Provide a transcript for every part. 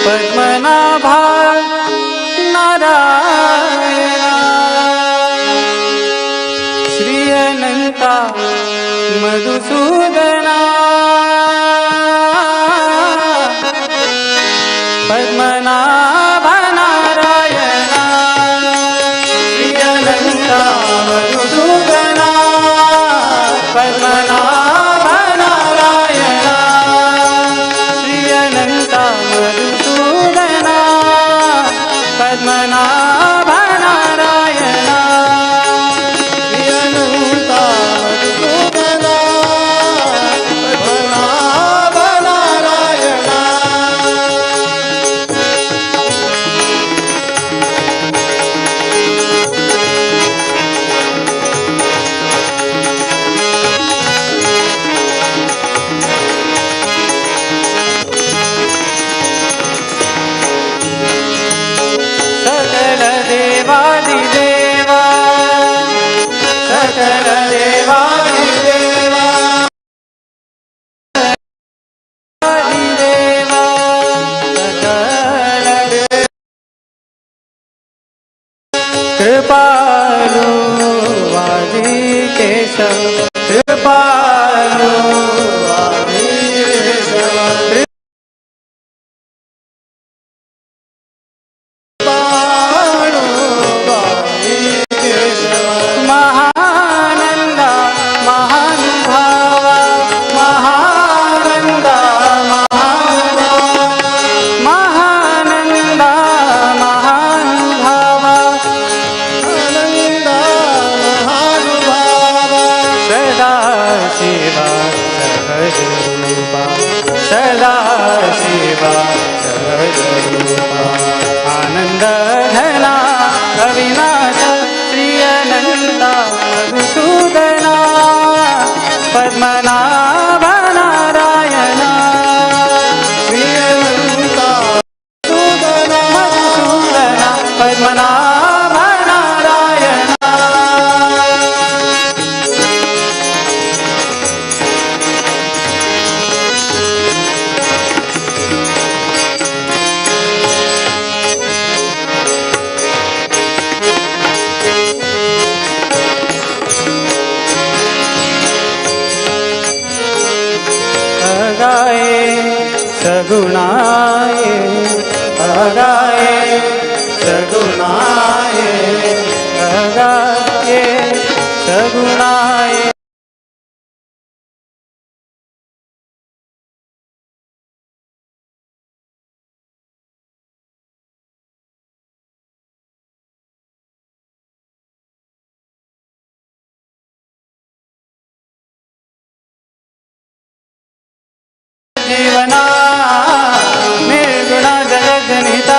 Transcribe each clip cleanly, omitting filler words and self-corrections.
पद्मनाभा नारायणा श्री अनंता मधुसूदना पद्मनाभा नारायणा श्री अनंता मधुसूदना पद्मनाभा नारायणा श्री अनंता मधुसूदना पद्मनाभा नारायणा श्री अनंता मधुसूदना पद्मनाभा नारायणा सकल देवादिदेवा सकल देवादिदेवा आदिदेवा सकल कृपालु आदिकेशव कृपालु आदिकेशव महानंदा महानुभावा महानंदा महानंदा महानुभावा आनंदा महानुभावा सदा शिवा सहजरूपा सदा शिवा सहजरूपा आनंद घना अविनाश श्री अनंता मधुसूदना पद्मनाभा नारायणा श्री अनंता मधुसूदना पद्मनाभा नारायणा अगाए सगुणाए अगाए सगुणाए अगाए सगुणाए जीवना निर्गुण जगजनिता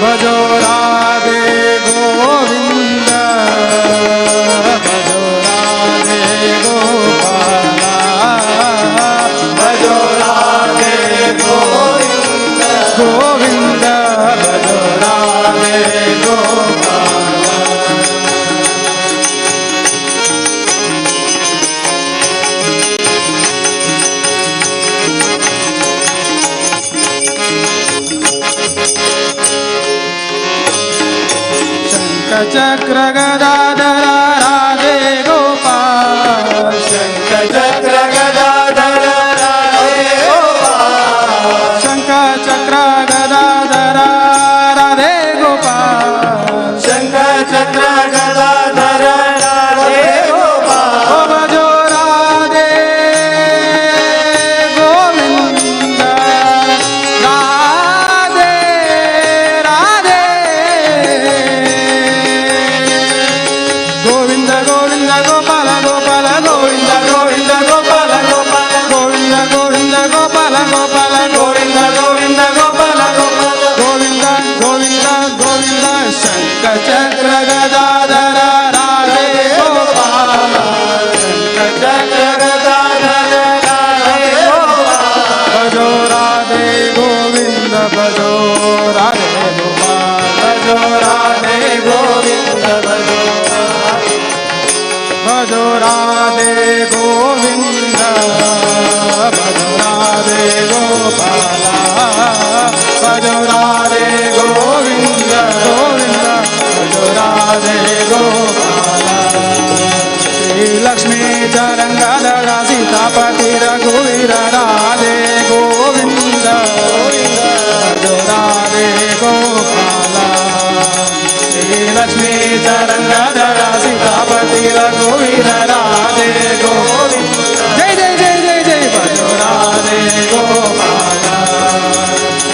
भजो राधे गोविंद भजो राधे गोपाला भजो राधे गोविंद गोविंद भजो राधे गोपाला चक्र गदाधर राधे गोपाल शंख चक्र गदाधर राधे गोपाल शंख चक्र गदाधर राधे गोपाल शंख चक्र गदाधर राधे गोपाल ओ भजो राधे गोविंद राधे राधे गोविंद गोविंद गोपाल गोपाल गोविंद गोविंद गोपाल गोपाल गोविंद गोविंद गोपाल गोपाल गोविंद गोविंद गोपाल गोपाल गोविंद गोविंद गोविंद शंख चक्र गदाधर राधे गोपाल शंख चक्र गदाधर राधे गोपाल भजो राधे गोविंद भजो राधे गोपाल भजो राधे गोविंद भजो राधे गोविंद भजो राधे गोपाला भजो राधे गोविंद गोविंद भजो राधे गोपाला श्री लक्ष्मी चरंगधरा सीतापति रघुवीर राधे गोविंद भजो राधे गोपाला श्री लक्ष्मी चरंगधरा सीतापति रघुवीर राधे गोविंद जय जय जय जय जय भजो राधे गोपाला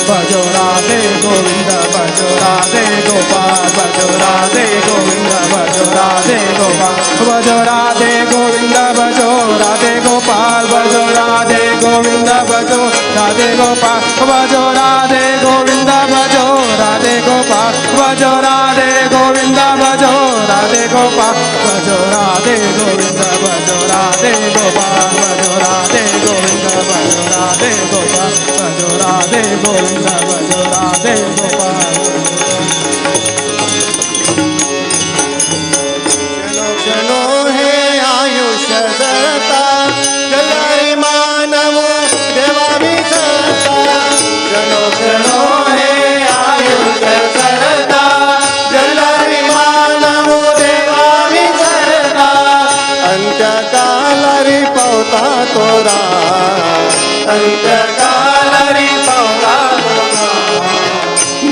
भजो राधे गोविंद भजो राधे गोपाल भजो राधे गोविंद भजो राधे गोपाल भजो राधे गोविंद भजो राधे गोपाल भजो राधे गोविंद भजो राधे गोपाल भजो राधे गोविंद भजो राधे गोपाल भजो राधे गोविंद भजो राधे गोपाल भजो राधे गोविंद भजो राधे गोपाल भजो राधे गोविंद भजो राधे गोपाल भजो राधे गोविंद भजो राधे गोपाल चलो चलो हे आयुष धरता जलारी मानवो देवा विसरता चलो चलो हे आयुष धरता जलारी मानवो देवा विसरता अंत्यकालारी पावता तोरा अंत्यकालारी पावता तोरा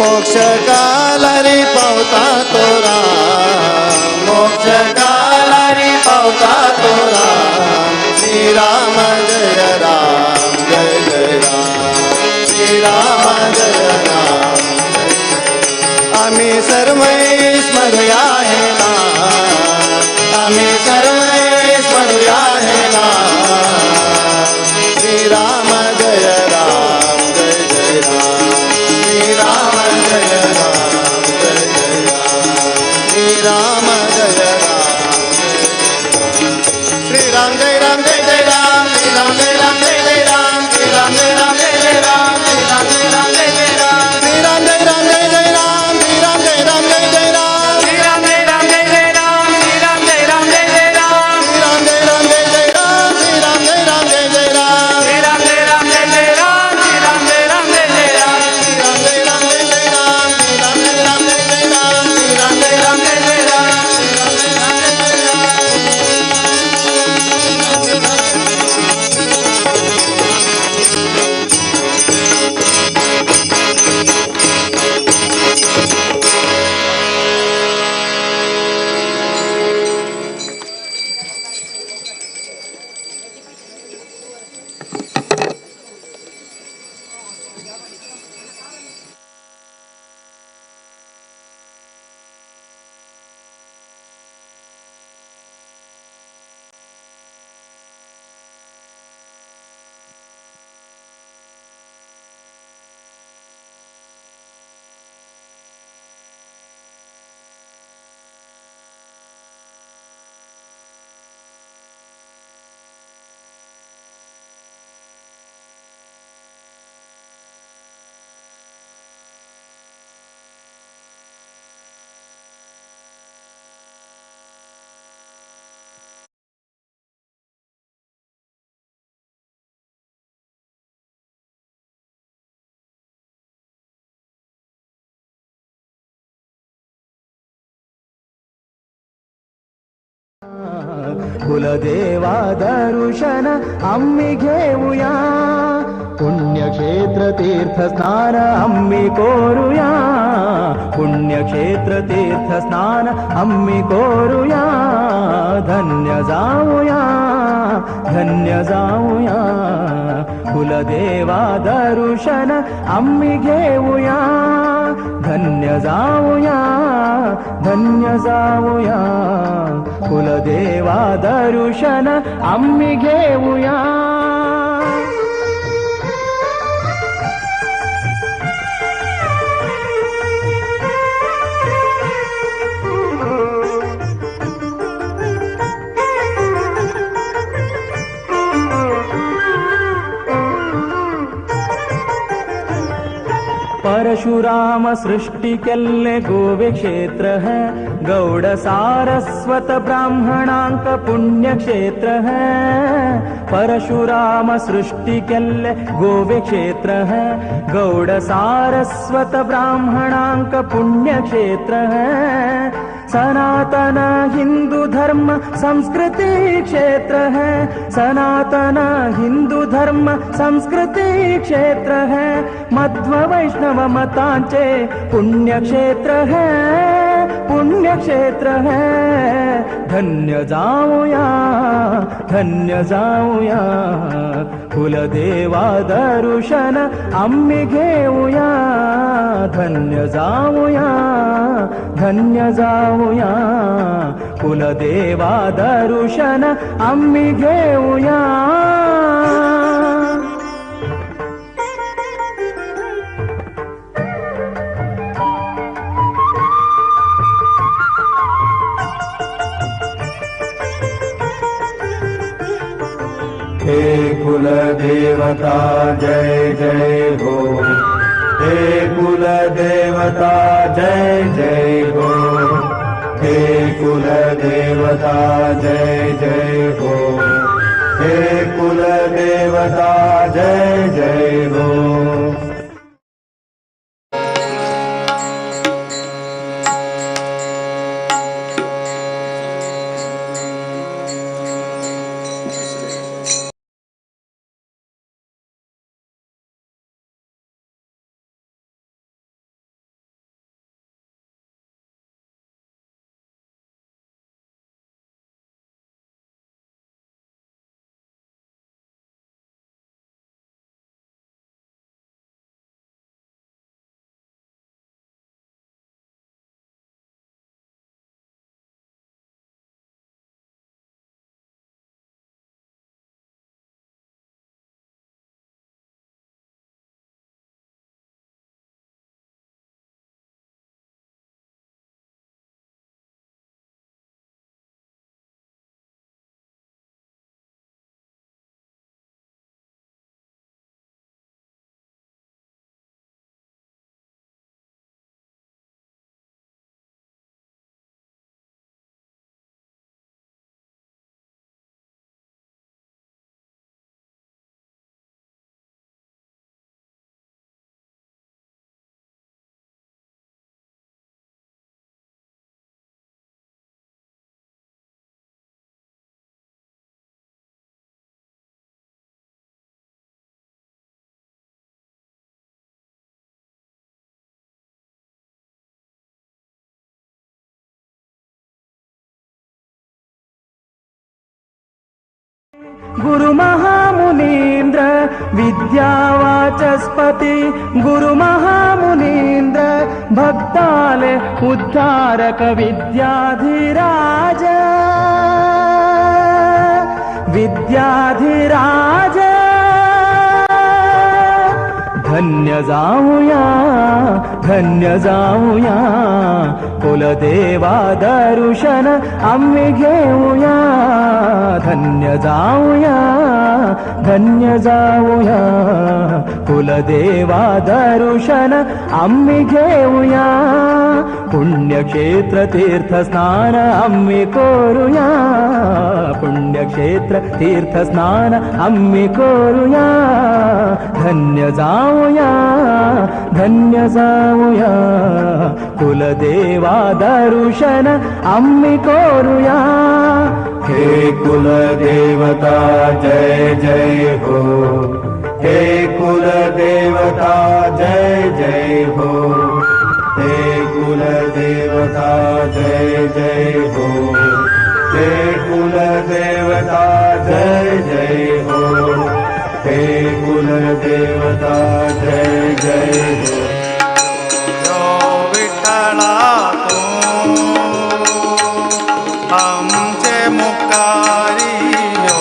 मोक्ष कालारी पावता तोरा मोक्ष कालारी पावता तोरा श्री राम जय राम जय जय राम श्री राम जय राम आम्ही सर्व स्मरूया हे ना आम्ही सर्व स्मरूया हे ना श्री राम जय राम जय जय राम श्री राम जय राम जय जय राम श्री राम जय राम श्री राम जय राम जय जय राम श्री राम जय राम जय जय राम श्री राम जय राम जय जय राम श्री राम जय राम जय जय राम श्री राम जय राम जय जय राम श्री राम जय राम जय जय राम कुलदेवा दर्शन आम्ही घेऊया, पुण्यक्षेत्र तीर्थस्नान आम्ही कोरूया, पुण्यक्षेत्र तीर्थस्नान आम्ही कोरूया, धन्य जाऊया, धन्य जाऊया, कुलदेवा दर्शन आम्ही घेऊया, धन्य जाऊया, धन्य जाऊया, कुलदेवा दर्शन आम्ही घेऊया. परशुराम सृष्टि केल्ले गोवे क्षेत्र है, गौड़ सारस्वत ब्राह्मणांक पुण्य क्षेत्र है, परशुराम सृष्टि केल्ले गोवे क्षेत्र है, गौड़ सारस्वत ब्राह्मणांक पुण्य क्षेत्र है, सनातन हिंदू धर्म संस्कृति क्षेत्र है, सनातन हिंदू धर्म संस्कृति क्षेत्र है, मध्व वैष्णव मतांचे पुण्यक्षेत्र है, पुण्यक्षेत्र है, धन्य जाऊया, धन्य जाऊया, कुलदेवा दर्शन आम्ही घेऊया, धन्य जाऊया, धन्य जाऊया, कुलदेवा दर्शन आम्ही घेऊया. हे कुलदेवता जय जय हो, हे कुलदेवता जय जय हो, हे कुलदेवता जय जय हो, हे कुलदेवता जय जय हो. गुरु महामुनीन्द्र विद्यावाचस्पति, गुरु महामुनीन्द्र भक्ताले उद्धारक विद्याधिराज, विद्याधिराज, धन्य जाऊया, धन्य जाऊया, कुलदेवा दर्शन आम्ही घेऊया, धन्य जाऊया, धन्य जाऊया, कुलदेवा दर्शन आम्ही घेऊया, पुण्यक्षेत्र तीर्थस्नान आम्ही कोरूया, पुण्यक्षेत्र तीर्थस्नान आम्ही कोरूया, धन्य जाऊया, धन्य जाऊया, कुलदेवा दर्शन आम्ही कोरूया. हे कुल देवता जय जय हो, हे कुल देवता जय जय हो, हे कुल देवता जय जय हो, हे कुल देवता जय जय हो, हे कुल देवता जय जय हो। विठ्ठला तू आमचे मुखारी यो,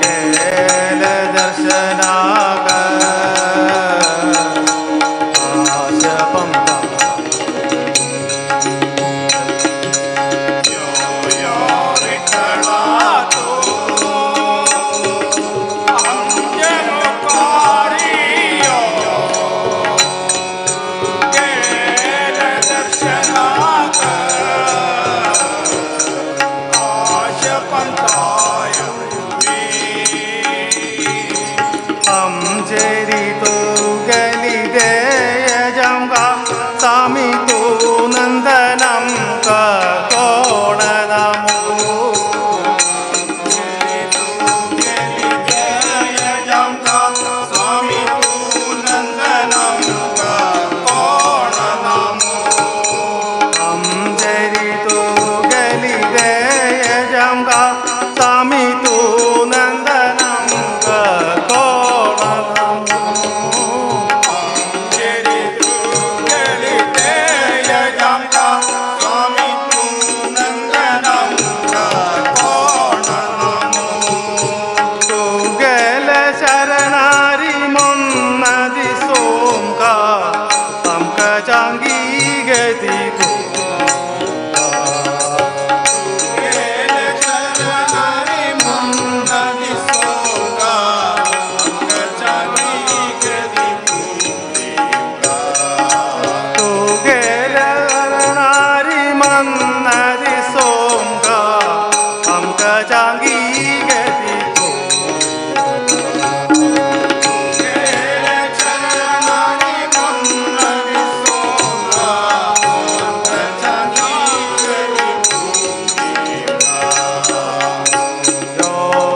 केल दर्शनाक आश पंका यो विठ्ठला तू आमचे मुखारी यो, आमचेरी तो गली दे जमगा स्वामी तो नंदनम का कोण नमो, स्वामी तो नंदनम का कोण नमो, आमचेरी तो गली दे जमगा स्वामी तो नंदनम का कोण नमो, आमचेरी तो गली दे जमगा स्वामी तो नंदनम का कोण नमो, तू गेल शरणारी मुन्नदी सोमका आमका चांगी गती को,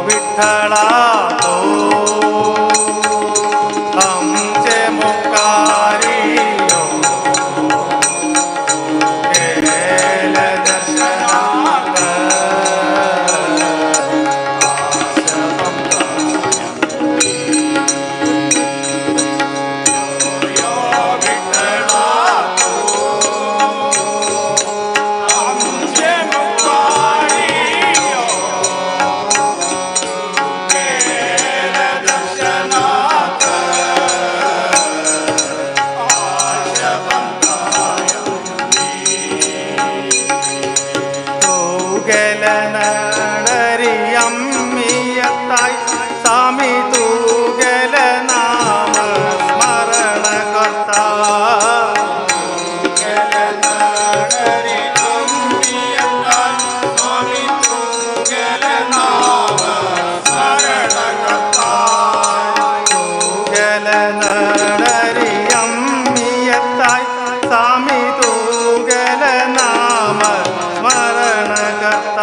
विठ्ठला तो आमचे मुखारी यो, केल दर्शनाक आश पंका यो विठ्ठला तो आमचे मुखारी यो, നടരി അമ്മിയത്തായി സ്വാമി തൂകല നാമ സ്മരണ കർത്ത, നടരി അമ്മിയത്തായി സ്വാമി തൂകല നാമ സ്മരണ കർത്ത, തൂകല നടരി അമ്മിയത്തായി സ്വാമി തൂകല നാമ സ്മരണ കർത്ത,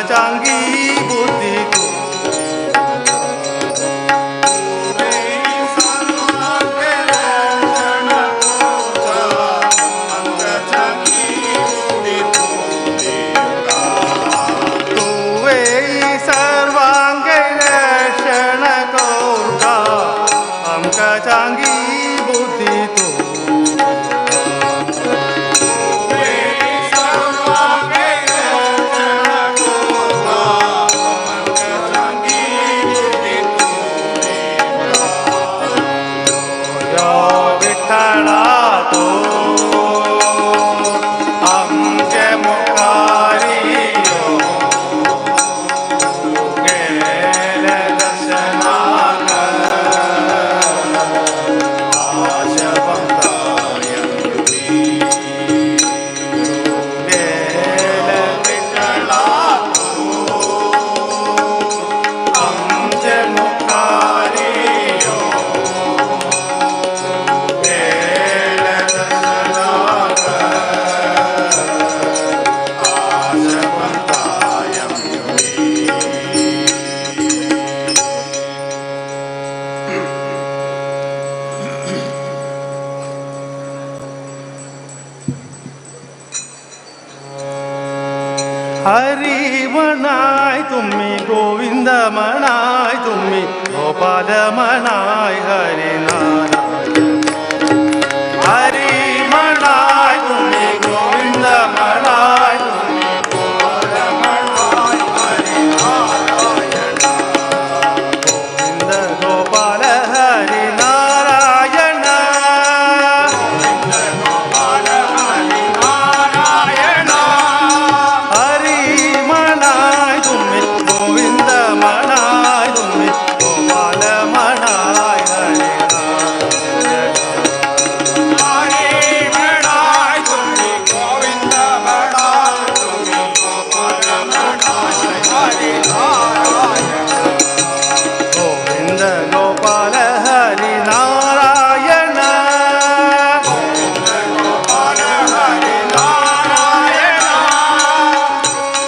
चांगी बुद्धि को मनाय तुम्ही गोविंद मनाय तुम्ही गोपाल मनाय हरी नारायण हरी मनाय तुम्ही गोविंद मनाय तुम्ही गोपाल मनाय हरी नारायण गोविंद गोपाल हरी नारायण गोविंद गोपाल हरी नारायण हरी मनाय तुम्ही गोविंद मनाय तुम्ही गोपाल मनाय हरी गोविंद गोपाल हरि नारायण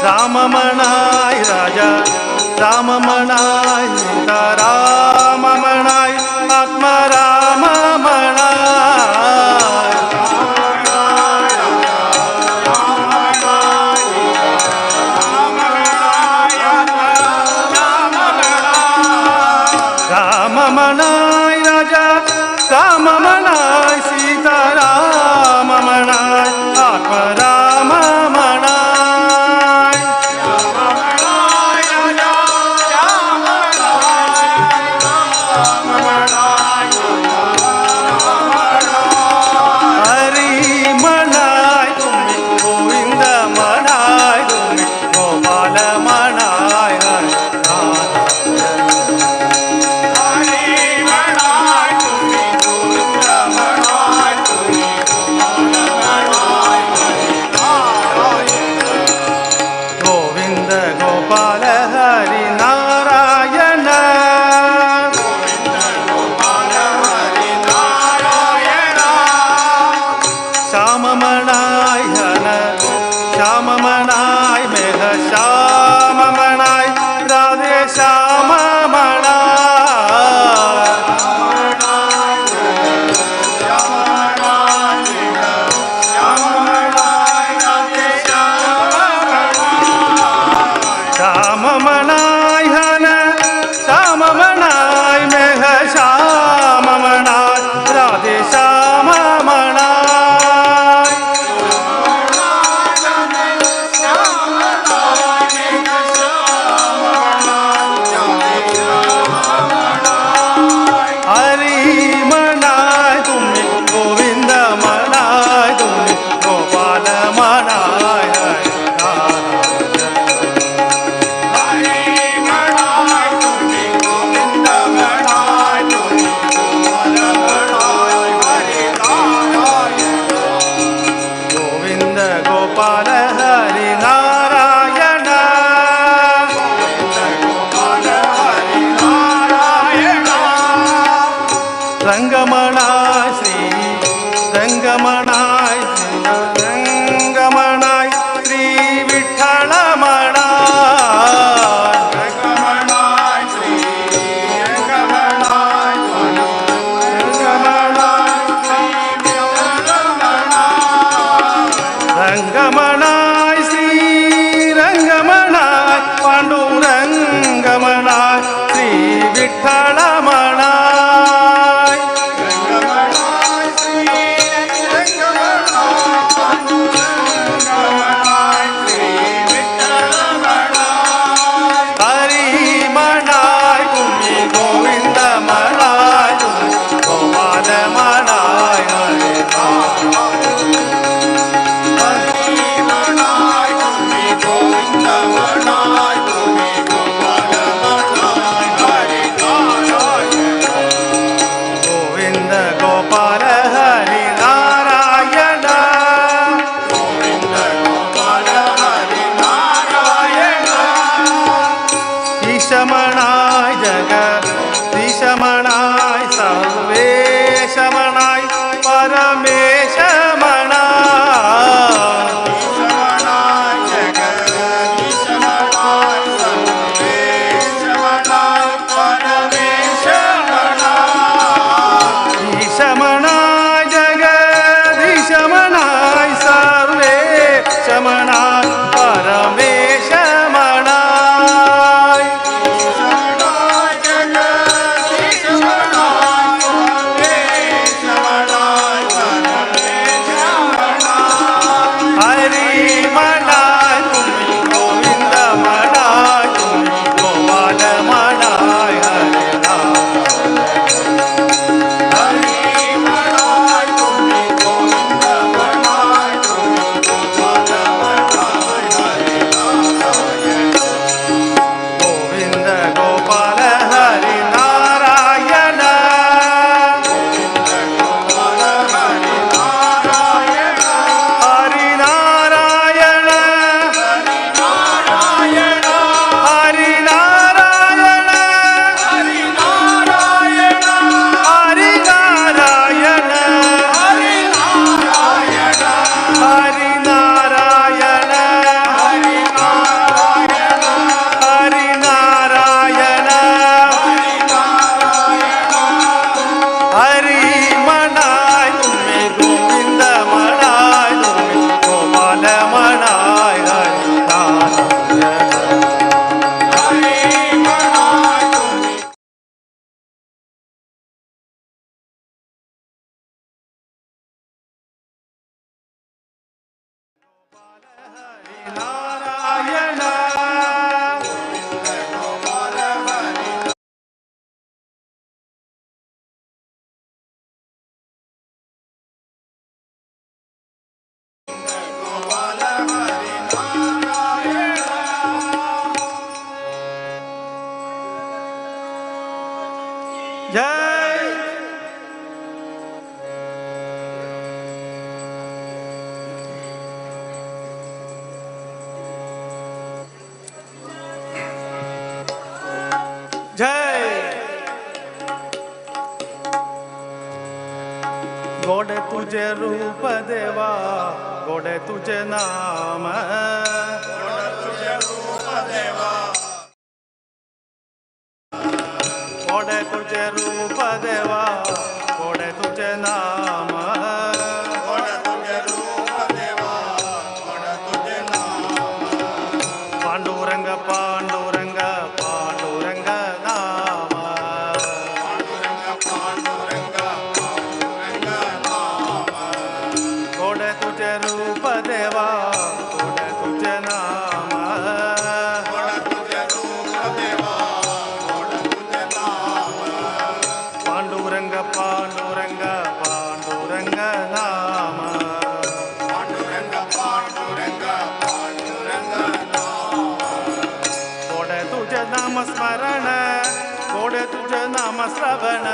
राम मनाय राजा राम मनाय सीता राम मनाय आत्मा राम मनाय राम मनाय राजा राम मनाय सीता राम मनाय आत्मा राम मनाय हरी मनाय तुम्ही गोविंद मनाय तुम्ही गोपाल मनाय हरी गोविंद गोपाल हरि नारायण श्याम मनाय घन श्याम मनाय मेघ श्याम मनाय राधे श्याम श्याम मनाय घन श्याम मनाय मेघ श्याम मनाय राधे श्याम मनाय हरी मनाय तुम्ही गोविंद मनाय तुम्ही गोपाल मनाय हरी गोविंद गोपाल हरि नारायण रंगमणाय श्री रंगमणाय रंगमणाय श्री विठ्ठल मणाय रंगमणाय श्री रंगमणाय पांडुरंगमणाय श्री विठ्ठल मणाय हरी मनाय तुम्ही गोविंद मनाय तुम्ही गोपाल मनाय हरी गोविंद गोपाल हरि नारायण ईशमणाय जगत ईशमणाय सर्वेश मणाय परमेश मणाय ईशमणाय जगदीश मणाय सर्वे शमणाय परमेश मणाय जय जय गोडे तुझे रूप देवा गोडे तुझे नाम गोडे तुझे रूप देवा गोडे तुझे नाम पांडुरंग पांडुरंग पांडुरंग नाम गोडे तुझे रूप देवा गोडे तुझे नाम पांडुरंग पांडुरंग पांडुरंग नाम गोडे तुझे नाम स्मरण गोडे तुझे नाम श्रवण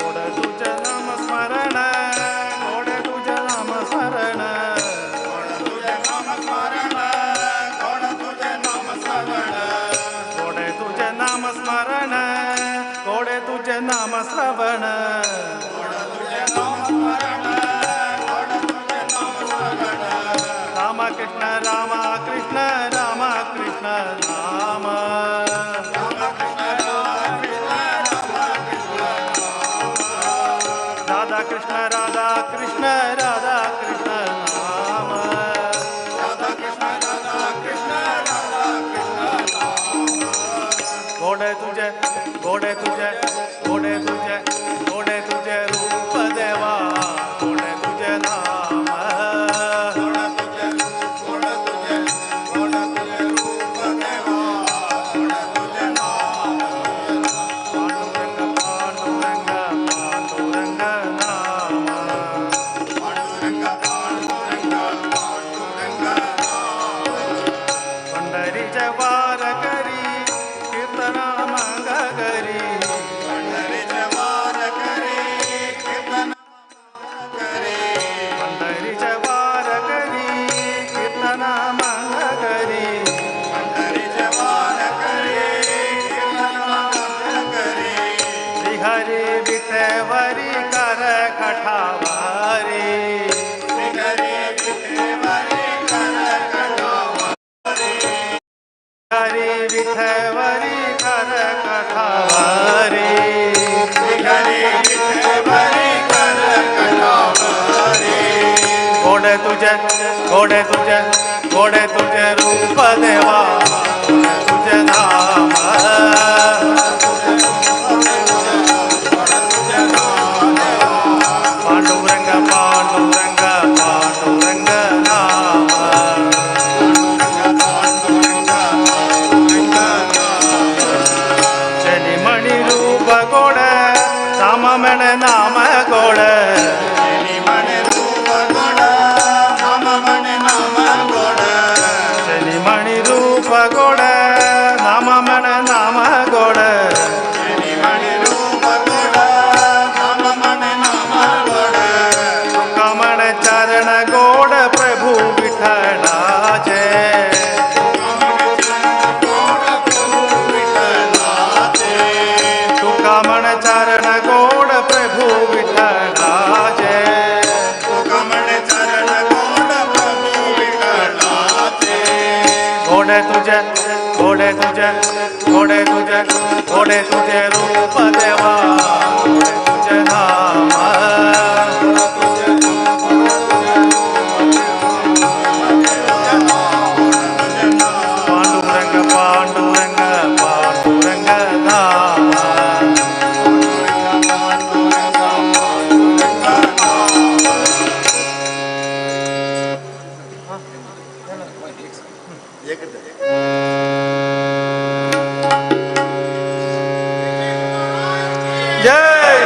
गोडे तुझे नाम स्मरण गोडे तुझे नाम स्मरण गोडे तुझे नाम स्मरण गोडे तुझे नाम श्रवण राम कृष्ण राम कृष्ण राम कृष्ण राम राधा कृष्ण राधा कृष्ण राधा कृष्ण राम गोडे तुझे गोडे तुझे गोडे तुझे गोडे तुझे रूप देवा गोडे तुझे नाम पांडुरंग पांडुरंग पांडुरंग नाम पंढरीचे वार करी कीर्तन मंग करी पंढरीचे वार करी कीर्तन मंग करी श्रीहरी विठेवरी कर कठावारी हरी विठेवरी कर कठावारी गोडे तुझे गोडे तुझे गोडे तुझे रूप देवा गोडे तुझे नाम पांडुरंग पांडुरंग पांडुरंग नाम शनि मणि रूप गोड राम मन नाम गोड शनि मणि रूप गोड राम मन नाम गोड कमण चरण गोड प्रभु विठलाचे कमण चरण गोड प्रभु विठलाचे गोडे तुझे गोडे तुझे गोडे तुझे गोडे तुझे रूप देवा गोडे तुझे नाम पांडुरंग पांडुरंग पांडुरंग नाम जय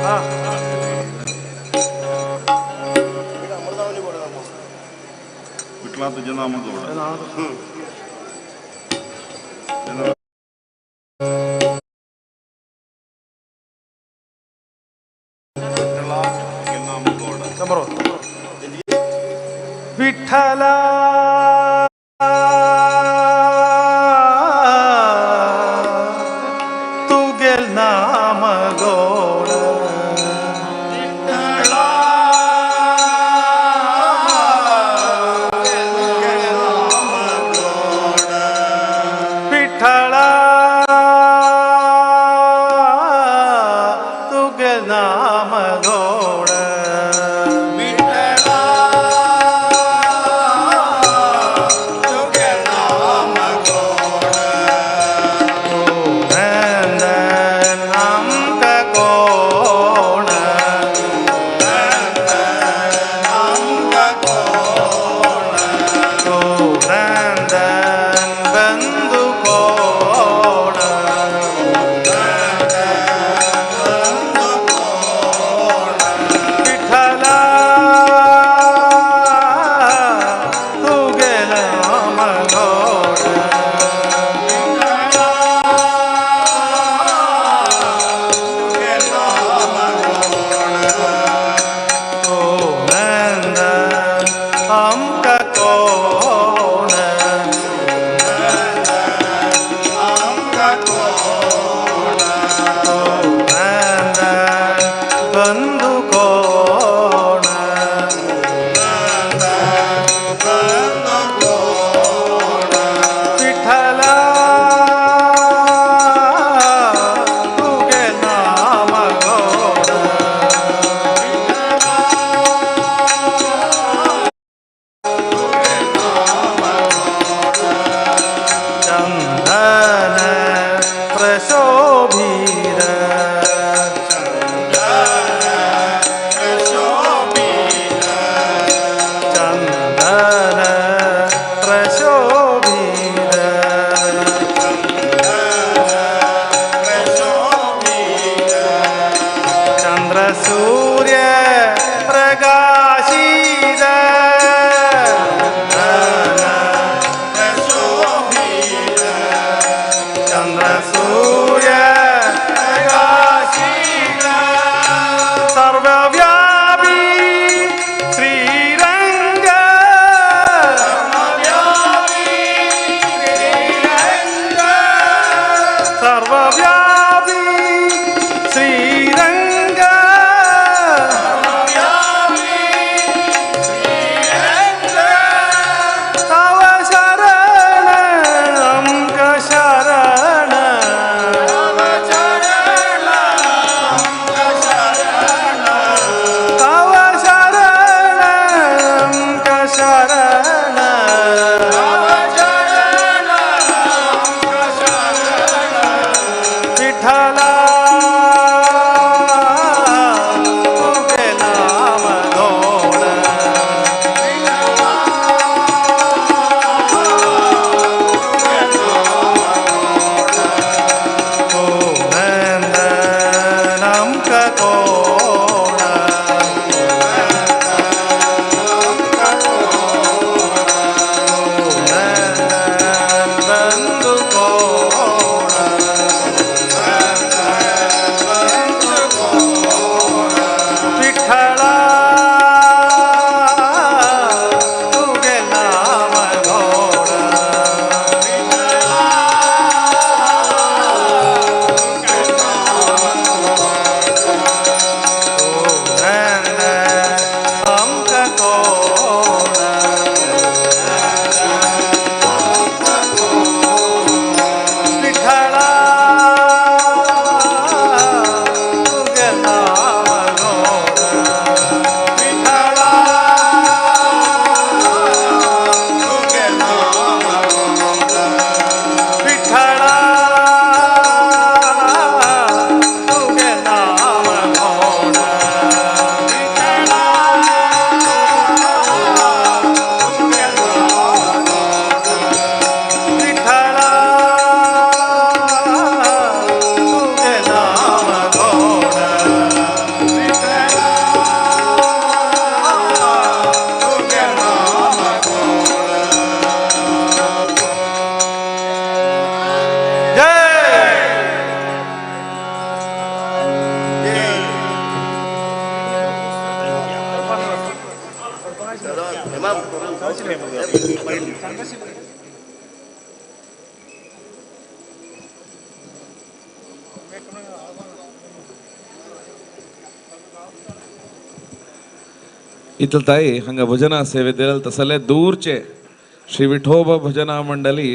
हाँ ನಾಮಗೌಡ. ವಿಠಲ ತುಗೆಲ್ ನಾಮಗೌಡ ವಿಠಲ ತುಗೆಲ್ ನಾಮಗೌಡ इथं ताई हांगा भजना सेवे दिलेले तसले दूरचे श्री विठोबा भजना मंडली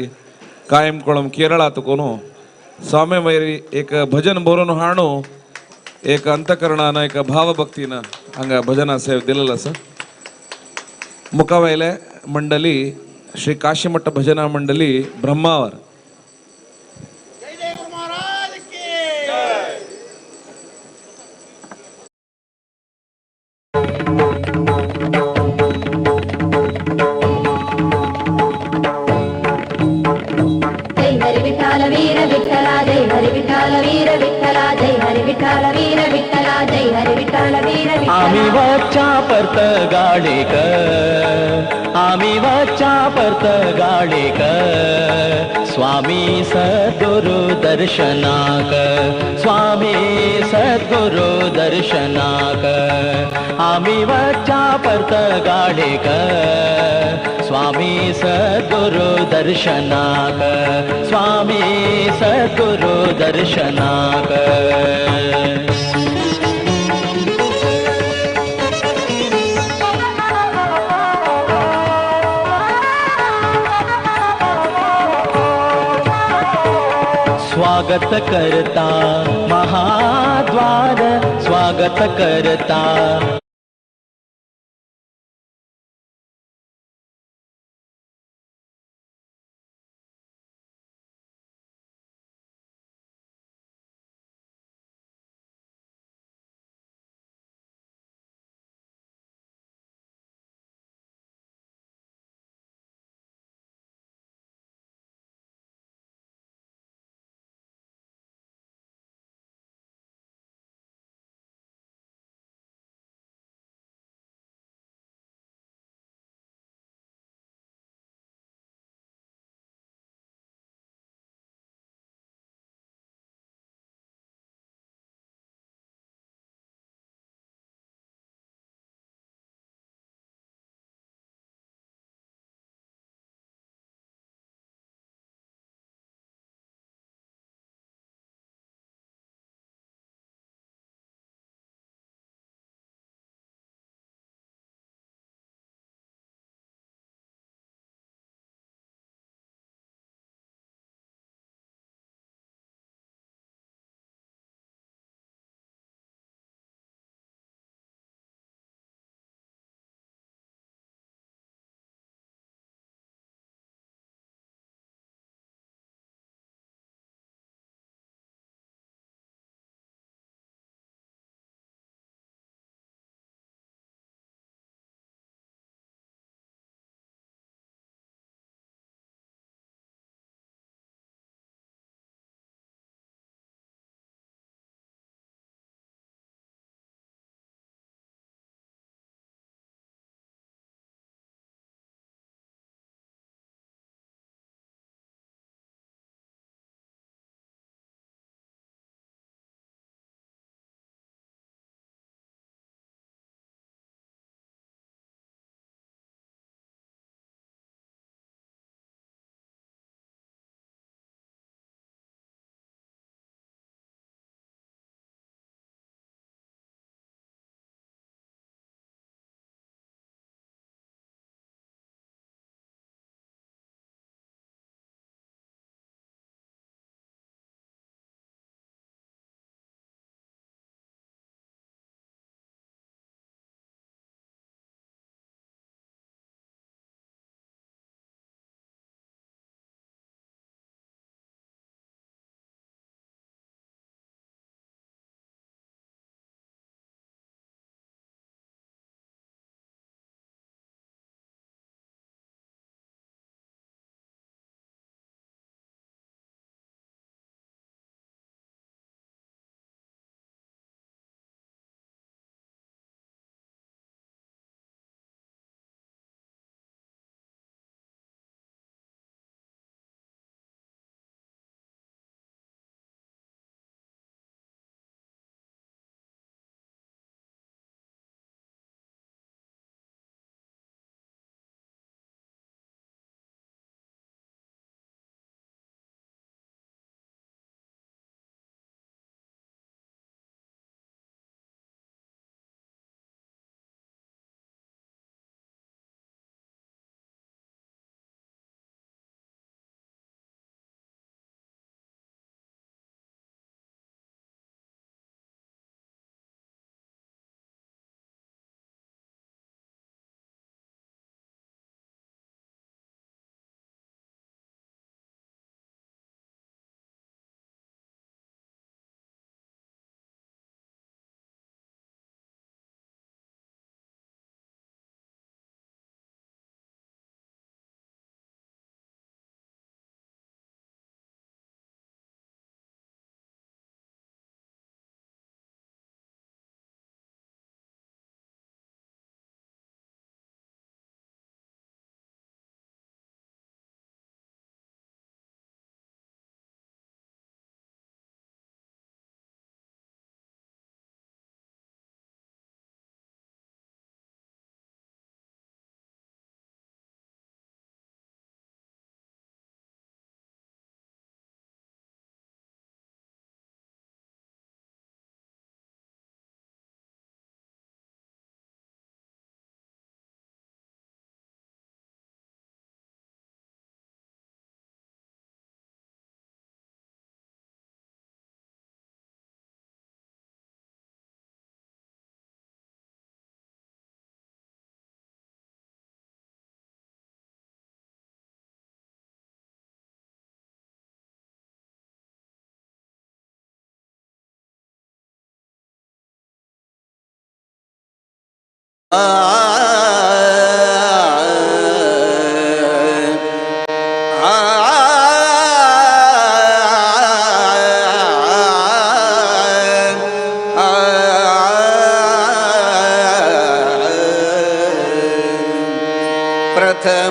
कायम कोळम केरळा कोणू स्वामी वैरी एक भजन बरोवन हाणू एक अंतकरणानं एक भावभक्तीनं हांगा भजना सेवे दिलेलं असं मुखावयले मंडली श्री काशीमठ भजना मंडली ब्रह्मावर वीर विठ्ठला जय हरी विठ्ठल वीर विठ्ठला जय हरी विठ्ठल वीर विठ्ठला जय हरी विठ्ठल वीर आम्ही वच्चा परत गाडेक आम्ही वच्चा परत गाडेक स्वामी सद्गुरु दर्शनाक स्वामी सद्गुरु दर्शनाक आम्ही वच्चा परत गाडेक स्वामी सद्गुरु दर्शनाक स्वामी सद्गुरु दर्शनाक स्वागत करता महाद्वार स्वागत करता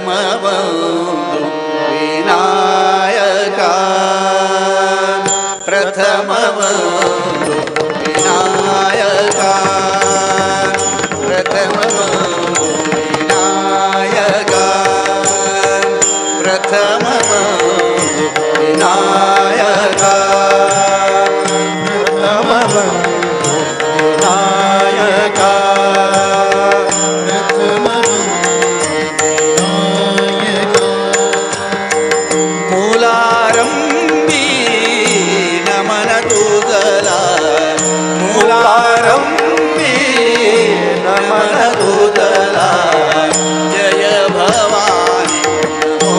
ಪ್ರಥಮವಂದು ವಿನಾಯಕ ಪ್ರಥಮವಂದು ವಿನಾಯಕ ಪ್ರಥಮವಂದು ವಿನಾಯಕ ಪ್ರಥಮವಂದು ವಿನಾಯಕ ಪ್ರಥಮವಂದು ವಿನಾಯಕ ಮೂಲಾರಂಭಿ ನಮನ ತೂಗಲ ಮೂಲಾರಂಭಿ ನಮನ ತೂಗಲ ಜಯ ಭವಾನಿ ನಮೋ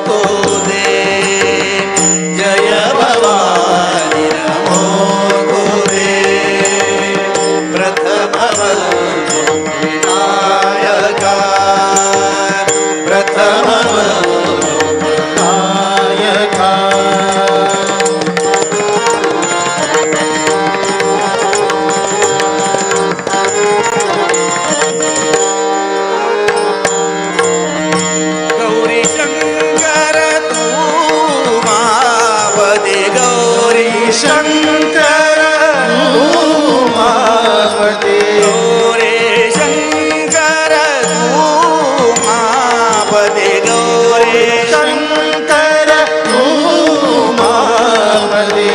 ತುದೇ ಜಯ ಭವಾನಿ ನಮೋ ತುದೇ ಪ್ರಥಮವಂದು ವಿನಾಯಕ ಪ್ರಥಮವಂದು ಗೌರಿ ಶಂಕರ ತೂ ಮಾಪದೆ ಗೌರಿ ಶಂಕರ ತೂ ಮಾಪದೆ ಗೌರಿ ಶಂಕರ ತೂ ಮಾಪದೆ ಗೌರಿ ಶಂಕರ ತೂ ಮಾಪದೆ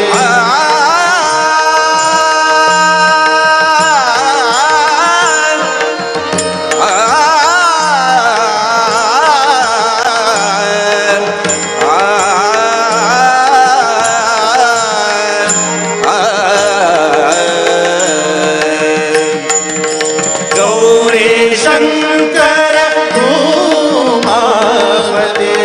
ಗೌರಿ ಶಂಕರ ಧೂಮಾಪತಿ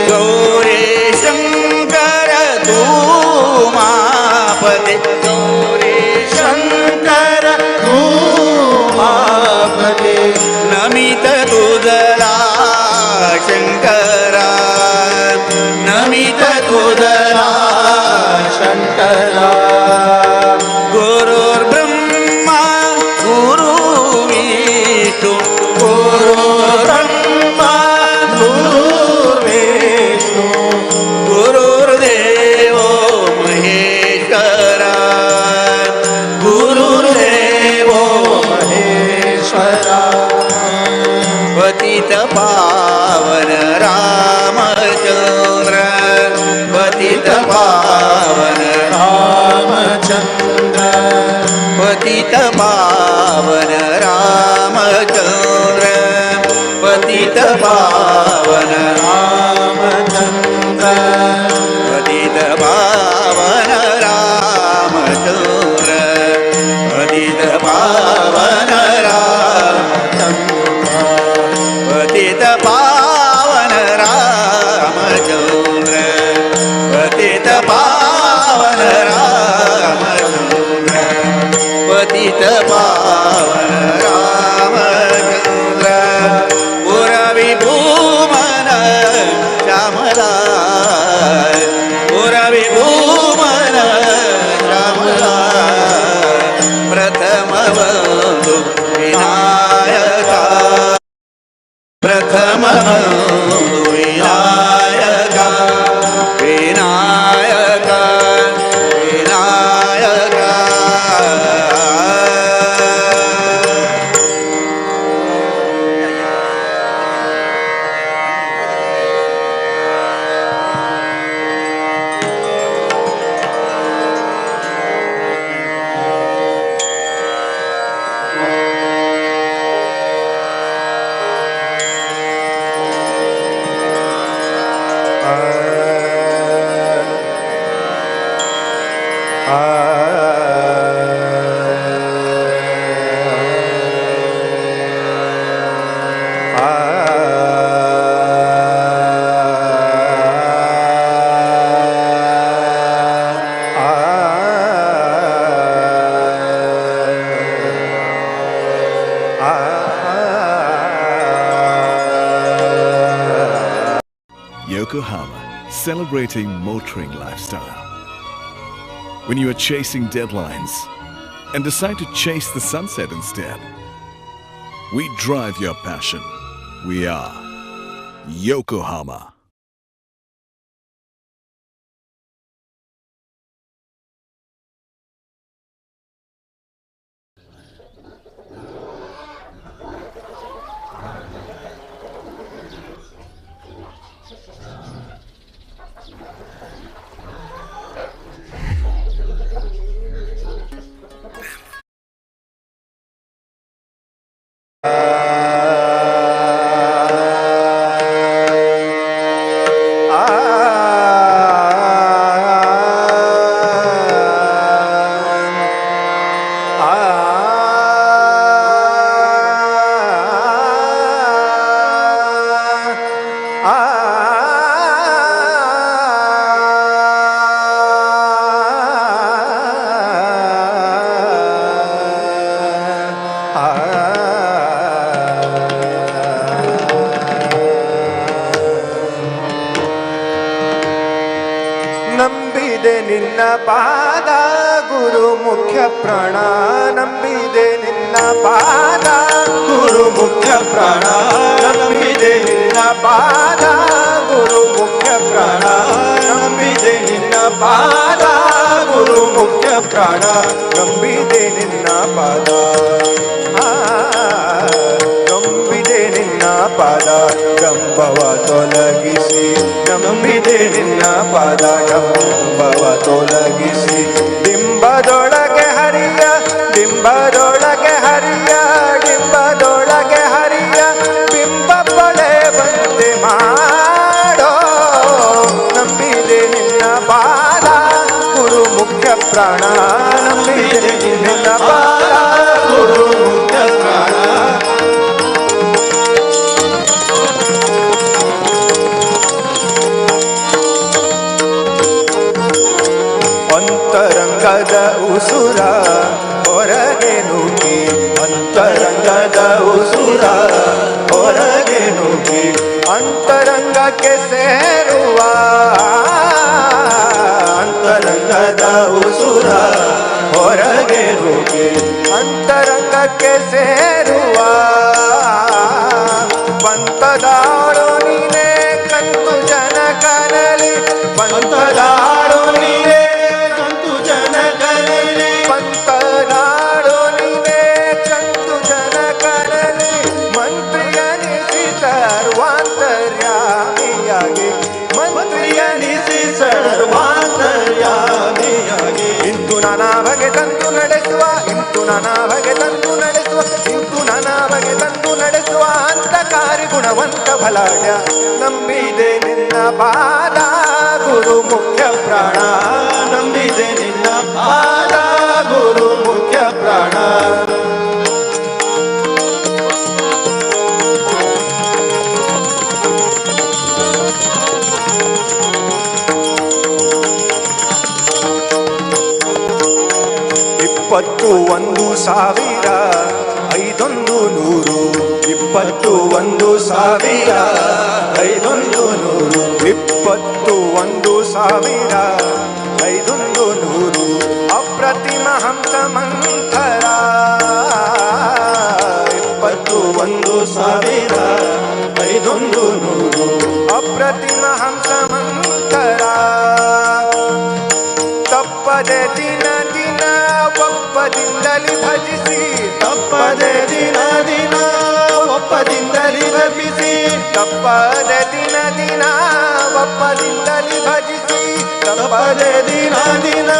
ಗೌರಿ ಶಂಕರ ಧೂಮಾಪತಿ ಗೌರಿ ಶಂಕರ ಧೂಮಾಪತಿ ನಮಿತ ತುದಲಾ ಶಂಕರ ನಮಿತ ತುದಲಾ ಶಂಕರ ಗುರುರ್ಬ್ರಹ್ಮ ಗುರು ವಿಷ್ಣು ಗುರುರ್ಬ್ರಹ್ಮ ಗುರು ವಿಷ್ಣು ಗುರುರ್ದೇವೋ ಮಹೇಶ್ವರ ಗುರುರ್ದೇವೋ ಮಹೇಶ್ವರ ಪತಿತ ಪಾವನ ರಾಮಚಂದ್ರ ಪತಿತ ಪಾವನ ರಾಮಚಂದ್ರ ಪತಿತ ಪಾವನ ರಾಮಚಂದ್ರ ಪತಿತ ಪಾವನ ರಾಮಚಂದ್ರ ಪತಿತ ಪಾವನ ರಾಮಚಂದ್ರ ಪತಿತ ಪಾವನ ರಾಮಚಂದ್ರ ಪತಿತ ಪಾವನ ರಾಮಚಂದ್ರ ಪತಿತ ಪಾವನ ರಾಮಚಂದ್ರ ಪತಿತ ಪಾವನ ರಾಮಚಂದ್ರ ಪುರವಿ ಭೂಮನ ಶ್ಯಾಮಲ ಪುರವಿ ಭೂಮನ ಶ್ಯಾಮಲ ಪ್ರಥಮವಂದು Vinayaka ಪ್ರಥಮವಂದು Vinayaka Vinayaka Vinayaka Yokohama, celebrating motoring lifestyle. When you are chasing deadlines and decide to chase the sunset instead, we drive your passion. We are Yokohama. ನಂಬಿದೆ ನಿನ್ನ ಪಾದ ಗುರು ಮುಖ್ಯ ಪ್ರಾಣ ನಂಬಿದೆ ನಿನ್ನ ಪಾದ ಗುರು ಮುಖ್ಯ ಪ್ರಾಣ ನಂಬಿದೆ ನಿನ್ನ ಪಾದ ಗುರು ಮುಖ್ಯ ಪ್ರಾಣ ನಂಬಿದೆ ನಿನ್ನ ಪಾದ ಗುರು ಮುಖ್ಯ ಪ್ರಾಣ ನಂಬಿದೆ ನಿನ್ನ ಪಾದ ನಂಬಿದೆ ನಿನ್ನ ಪಾದ ಗಂಬವ ತೊಲಗಿಸಿ ನಂಬಿದೆ ನಿನ್ನ ಪಾದ ಗಂಬವ ತೊಲಗಿಸಿ ಡಿಂಬದೊಳಗೆ ಹರಿಯ ಡಿಂಬದೊಳಗೆ ಹರಿಯ ಡಿಂಬದೊಳಗೆ ಹರಿಯ ಬಿಂಬ ಬಳೆ ಬಂದೆ ಮಾಡೋ ನಂಬಿದೆ ನಿನ್ನ ಪಾದ ಗುರು ಮುಖ್ಯ ಪ್ರಾಣ ನಂಬಿದೆ ನಿನ್ನ ಪಾದ ಗುರು ಮುಖ್ಯ ಪ್ರಾಣ ಅಂತರಂಗದ ಉಸುರ ಹೊರಗೆ ನುಗ್ಗಿ ಅಂತರಂಗದ ಉಸುರ ಹೊರಗೆ ನುಗ್ಗಿ ಅಂತರಂಗಕ್ಕೆ ಸೇರುವ ಅಂತರಂಗದ ಉಸುರ ಹೊರಗೆ ನುಗ್ಗಿ ಅಂತರಂಗಕ್ಕೆ ಸೇರುವ ಪಂಥದಾಳು ನೀನೆ ಕಂತು ಜನ ಕನಲಿ ಪಂಥದಾಳು ನೀನೆ ಪಂಥದಾಳು ನೀನೆ ಕಂತು ಜನ ಕನಲಿ ಮಂತ್ರಿಯನಿಸಿ ಸರ್ವಾಂತರ್ಯಾಮಿಯಾಗಿ ಮಂತ್ರಿಯನಿಸಿ ಸರ್ವಾಂತರ್ಯಾಮಿಯಾಗಿ ಇಂತು ನಾನಾ ಬಗೆ ತಂದು ನಡೆಸುವ ಇಂತು ನಾನಾ ಬಗೆ ತಂದು ನಡೆಸುವ ಇಂತು ನಾನಾ ಬಗೆ ತಂದು ನಡೆಸುವ ಅಂತಕಾರಿ ಗುಣವಂತ ಬಲಾಢ್ಯ ನಂಬಿದೆ ನಿನ್ನ ಪಾದ ಗುರು ಮುಖ್ಯ ಪ್ರಾಣ ನಂಬಿದೆ ನಿನ್ನ ಪಾದ ಗುರು ಮುಖ್ಯ ಪ್ರಾಣ ಇಪ್ಪತ್ತು 1,500 ಇಪ್ಪತ್ತು 1,500 ಇಪ್ಪತ್ತು 1,500 ಅಪ್ರತಿಮ ಹಂಸ ಮಂಥರ ಇಪ್ಪತ್ತು 1,500 ಅಪ್ರತಿಮ ಹಂಸ ಮಂಥರ ತಪ್ಪದೆ ದಿನ ದಿನ ಒಪ್ಪದಿಂದಲಿ ಭಜಿಸಿ ತಪ್ಪದೆ ದಿನ ದಿನ ಒಪ್ಪದಿಂದಲಿ ಭಜಿಸಿ ತಪ್ಪದೆ ದಿನ ದಿನ ಒಪ್ಪದಿಂದಲಿ ಭಜಿಸಿ ತಪ್ಪದೆ ದಿನ ದಿನ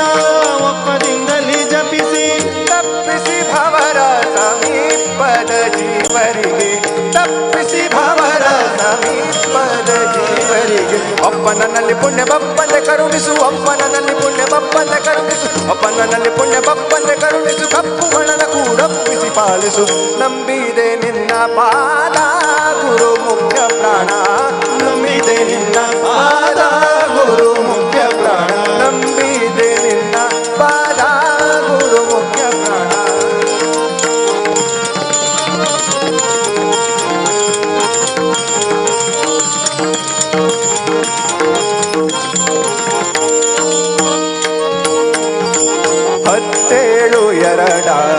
ಒಪ್ಪದಿಂದಲಿ ಜಪಿಸಿ ತಪ್ಪಿಸಿ ಭವರ ಸಮೀಪದ ಜೀವರಿಗೆ ತಪ್ಪಿಸಿ ಭವರ ಸಮೀಪದ ಜೀವರಿಗೆ ಒಪ್ಪನಲ್ಲಿ ಪುಣ್ಯ ಬಪ್ಪನೆ ಕರುಣಿಸು ಒಪ್ಪನಲ್ಲಿ ಪುಣ್ಯ ಬಪ್ಪನೆ ಕರುಣಿಸು ಒಪ್ಪನಲ್ಲಿ ಪುಣ್ಯ ಬಪ್ಪನೆ ಕರುಣಿಸು ಕಪ್ಪು ಮಣನ ಕೂಡಪ್ಪಿಸಿ ಪಾಲಿಸು ನಂಬಿದೆ ನಿನ್ನ ಪಾದ ಗುರು ಮುಖ್ಯ ಪ್ರಾಣ ನಂಬಿದೆ ನಿನ್ನ ಪಾದ ಗುರು ಮುಖ್ಯ ಪ್ರಾಣ ನಂಬಿದೆ ನಿನ್ನ ಪಾದ ಗುರು ಮುಖ್ಯ ಪ್ರಾಣ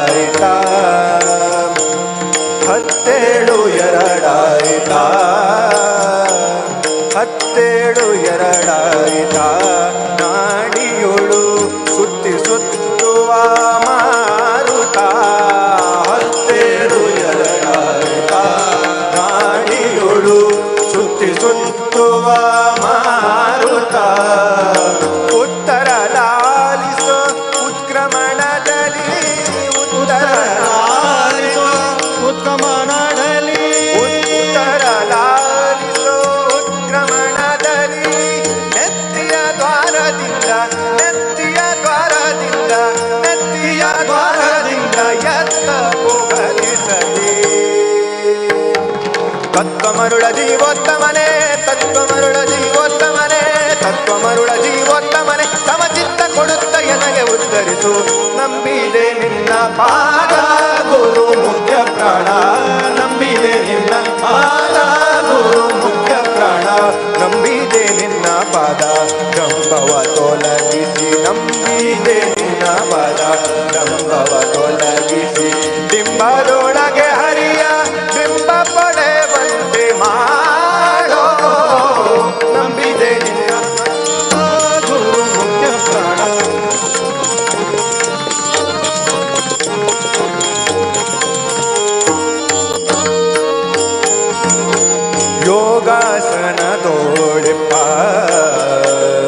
ಎರಡಾಯ್ತಾ ಹತ್ತೇಳು ಎರಡಾಯ್ತಾ ಹತ್ತೇಳು ಎರಡಾಯ್ತಾ ನಾಡಿಯೋಳು ಸುತ್ತಿ ಸುತ್ತುವ ಮಾರುತ ಹತ್ತೇಳು ಎರಡಾಯ್ತಾ ನಾಡಿಯೋಳು ಸುತ್ತಿ ಸುತ್ತುವ ಮಾರುತ ಉತ್ತರ ಲಾಲಿಸೋ ಉತ್ಕ್ರಮಣದಲ್ಲಿ ಉತ್ತರ ಲಾಲಿಸೋ ಉತ್ಕ್ರಮಣದಲ್ಲಿ ಉತ್ತರ ಲಾಲಿಸೋ ಉತ್ಕ್ರಮಣದಲ್ಲಿ ನೆತ್ತಿಯ ದ್ವಾರದಿಂದ ನೆತ್ತಿಯ ದ್ವಾರದಿಂದ ನೆತ್ತಿಯ ದ್ವಾರದಿಂದ ಎತ್ತ ಹೋಗಲಿಸದೆ ತತ್ವಮರುಳ ಜೀವೋತ್ತಮನೆ ತತ್ವಮರುಳ ಜೀವೋತ್ತಮನೆ ತತ್ವಮರುಳ ಜೀವೋತ್ತಮನೆ ಸಮಚಿತ್ತ ಕೊಡುತ್ತ ಎನಗೆ ಉತ್ತರಿಸು ನಂಬಿದೆ ನಿನ್ನ ಪಾದ ಗುರು ಮುಖ್ಯ ಪ್ರಾಣ ನಂಬಿದೆ ನಿನ್ನ ಪಾದ ಗುರು ಮುಖ್ಯ ಪ್ರಾಣ ನಂಬಿದೆ ನಿನ್ನ ಪಾದ ಗಂಬವ ತೊಲಗಿಸಿ ನಂಬಿದೆ ನಿನ್ನ ಪಾದ ಗಂಬವ ತೊಲಗಿಸಿ ಬಿಂಬದೊಳಗೆ ಹರಿಯ ಬಿಂಬ ಪಡೆವಂತೆ ಮಾಡೋ ನಂಬಿದೆ ನಿನ್ನ ಗುರು ಮುಖ್ಯ ಪ್ರಾಣ ಯೋಗಾಸನದೋಳಿಪ್ಪ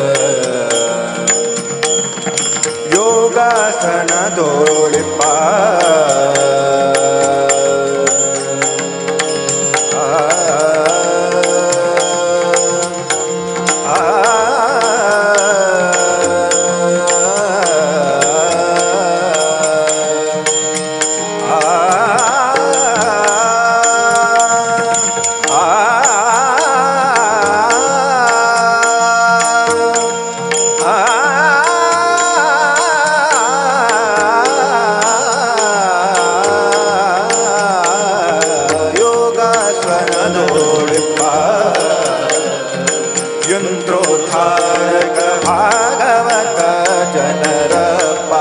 ಯೋಗಾಸನದೋಳಿಪ್ಪ ಯಂತ್ರೋದ್ಧಾರಕ ಭಾಗವತ ಜನರಪ್ಪ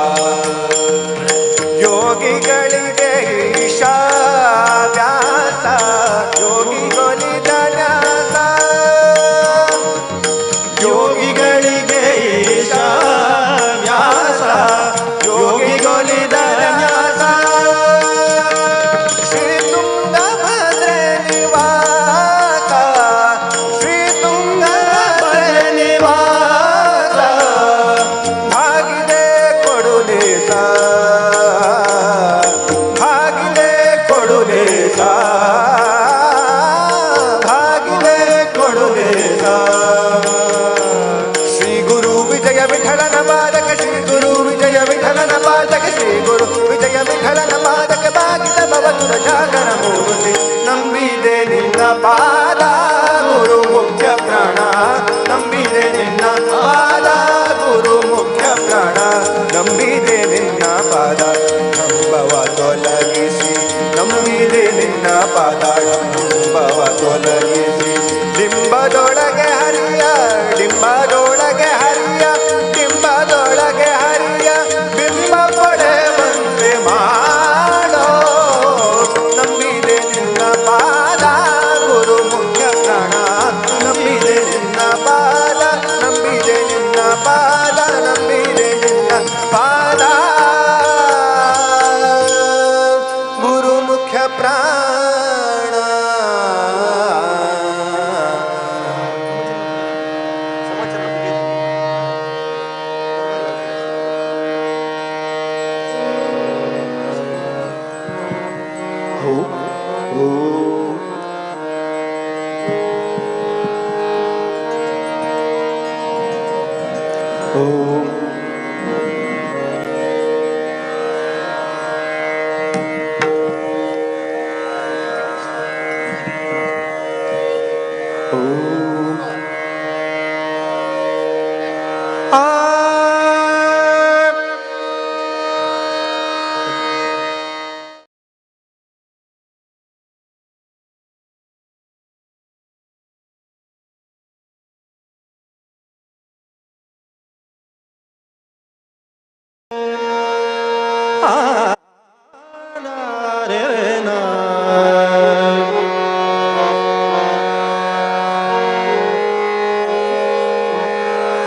ಯೋಗಿಗಳಿಗೆ ಈಶಾ ವ್ಯಾಸ ಯೋಗಿಗೊಲಿದ ನ್ಯಾಸ ಯೋಗಿಗಳಿಗೆ ಈಶಾ ವ್ಯಾಸ ಯೋಗಿಗೊಲಿದ ನ್ಯಾಸ ಶ್ರೀ ತುಂಗಭದ್ರೆ ನಿವಾಸ ಶ್ರೀ ತುಂಗಭದ್ರೆ ನಿವಾಸ ಭಾಗಿದೆ ಕೊಡುಲೇಸ ಭಾಗಿದೆ ಕೊಡುಲೇಸ ಭಾಗಿದೆ ಕೊಡುಲೇಸ ಶ್ರೀ ಗುರು ವಿಜಯ ವಿಠಲನ ಪಾದಕ ಶ್ರೀ ಗುರು ವಿಜಯ ವಿಠಲನ ಪಾದಕ ಶ್ರೀ ಗುರು ವಿಜಯ ವಿಠಲನ ಪಾದಕ ಬಾಗಿದ ಭವತುರ ಜಾಗರ ಮೂರ್ತಿ ನಂಬಿದೆ ನಿನ್ನ ಪಾದ ಗುರು ಮುಖ್ಯ ಪ್ರಾಣ ನಂಬಿದೆ ನಿನ್ನ ಪಾದ ಗುರು ಮುಖ್ಯ ಪ್ರಾಣ ನಂಬಿದೆ ನಿನ್ನ ಪಾದ ನಂಬವ ತೊಲಗಿಸಿ ನಂಬಿದೆ ನಿನ್ನ ಪಾದ ನಂಬವ ತೊಲಗಿಸಿ ಡಿಂಬದೊಳಗೆ ಹರಿಯ ಡಿಂಬದೊಳಗೆ ಹರಿಯ ಡಿಂಬದೊಳಗೆ ಹರಿಯ ಬಿಂಬ ಪಡೆವಂತೆ ಮಾಡೋ ನಂಬಿದೆ ನಿನ್ನ ಪಾದ ಗುರು ಮುಖ್ಯ ಪ್ರಾಣ ನಂಬಿದೆ ನಿನ್ನ ಪಾದ ನಂಬಿದೆ ನಿನ್ನ ಪಾದ ನಂಬಿದೆ ನಿನ್ನ ಪಾದ ಗುರು ಮುಖ್ಯ ಪ್ರಾಣ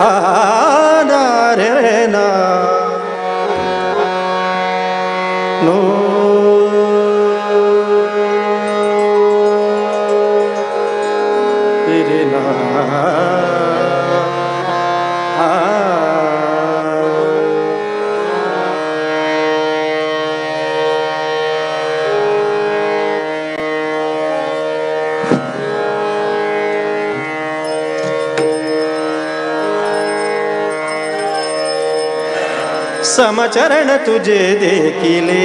ना रे रे ना नो रे ना समचरण तुझे देखिले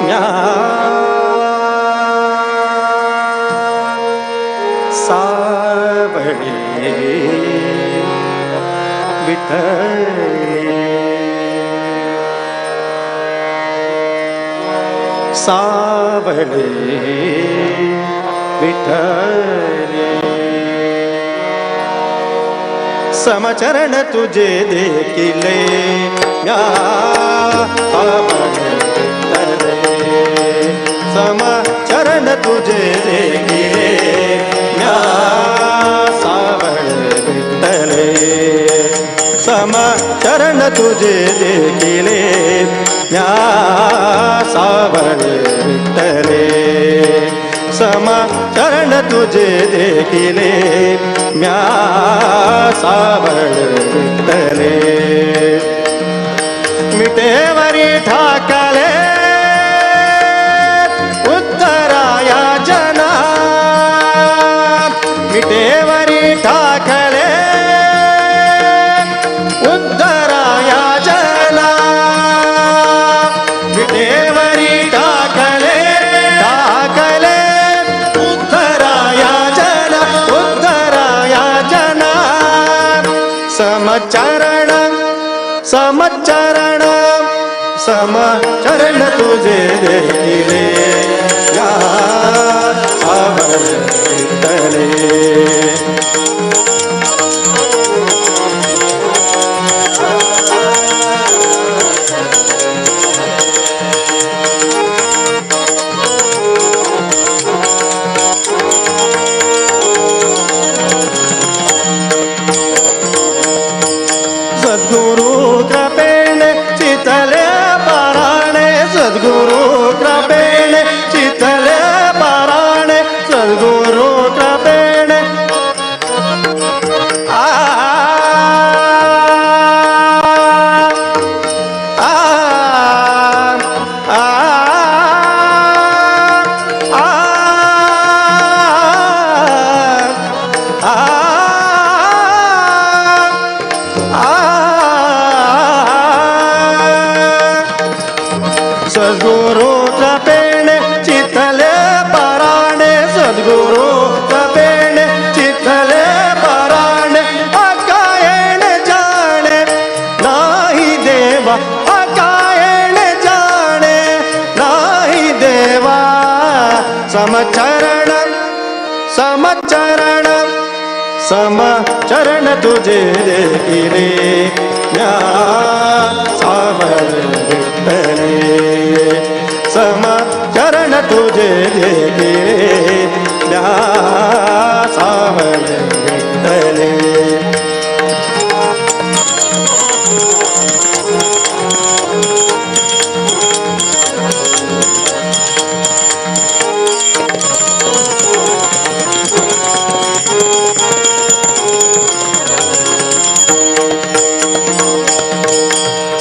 म्या सावळे विठ्ठले सावळे विठ्ठले समचरण तुझे देखिले म्या समचरण तुझे देखिले म्या सावळ विठ्ठले समचरण तुझे देखिले म्या सावळ विठ्ठले समचरण तुझे देखिले म्या सावळ विठ्ठले मिटेवरी ठाकले उत्तराया जना मिटेवरी ठाकले उत्तराया जना मिटेवरी ठाकले ठाकले उत्तराया जना उत्तराया जना समचरण समचरण समचरण तुझे देखिले या सावळ विठ्ठले सद्गुरु कृपेने चितले पाराणे सद्गुरु कृपेने चितले पाराणे सद्गुरु कृपेने आ आ आ सद्गुरु कृपेने चितले पाराणे सद्गुरु कृपेने चितले पाराणे अकायण जाणे नाही देवा अकायण जाणे नाही देवा समचरण समचरण समचरण तुझे देखिले म्या सावळ विठ्ठले समचरण तुझे देखिले म्या सावळ विठ्ठले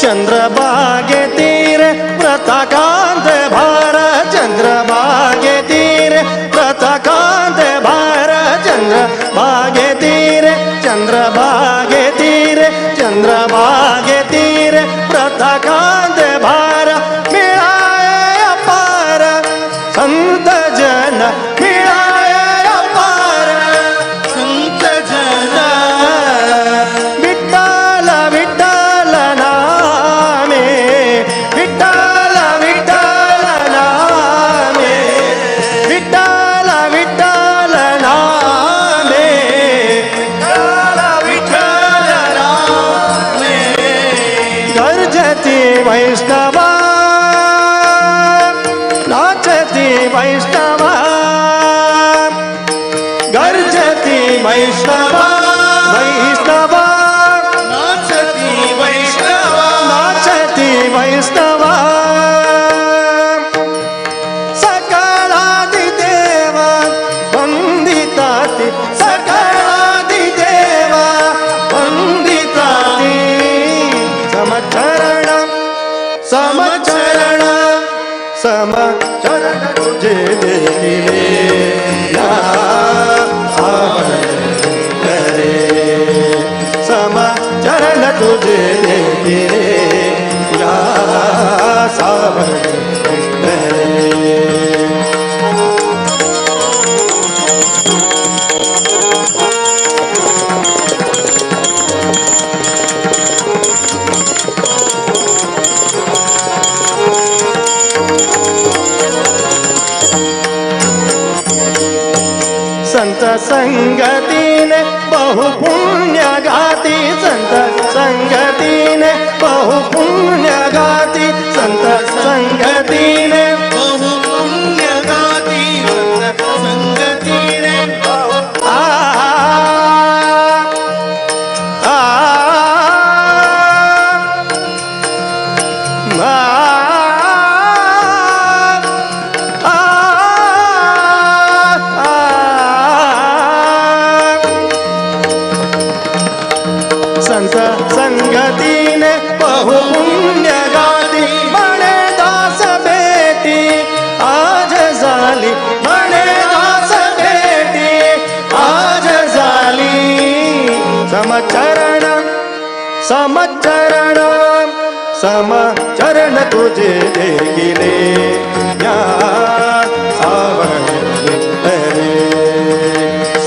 चंद्रभागे तीर व्रतकांत भार चंद्रभागे तीर व्रतकांत भार चंद्रभागे तीर चंद्रभागे तीर चंद्रभागे तीर व्रतकांत भार मिळाय अपार संत जन मिळाय अपार संत जन विठ्ठल विठ्ठल नामे विठ्ठल विठ्ठल नामे विठ्ठल विठ्ठल नामे विठ्ठल नामे गर्जती वैष्णवा नाचती वैष्णवा गर्जती वैष्णवा समचरण समचरण तुझे देखिले या सावरे समचरण तुझे देखिले या सावरे संत संगतीने बहु पुण्य गाती संत संगतीने बहु पुण्य गाती संत संगतीने बहु पुण्य गाती संत संगतीने आ आ संत संगतीने बहु पुण्य गाती म्हणे दास बेटी आज झाली म्हणे दास बेटी आज झाली समचरण समचरण समचरण तुझे देखिले या सावरे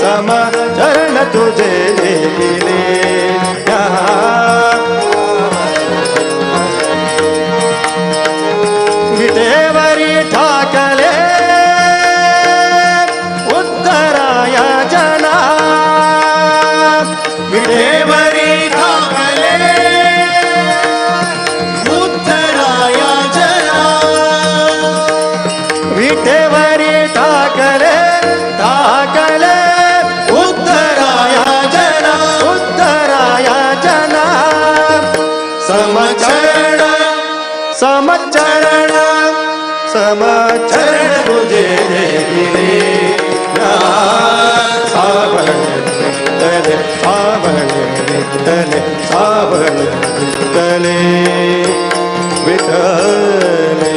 समचरण तुझे देखिले विटेवरी ठाकले उद्धराय जना विटेवरी ठाकले उद्धराय जना विटेवरी ठाकले ठाकले उद्धराय जना उद्धराय जना समचरण समचरण समचरण तुझे देखिले या सावरे सावरे सावरे विठ्ठले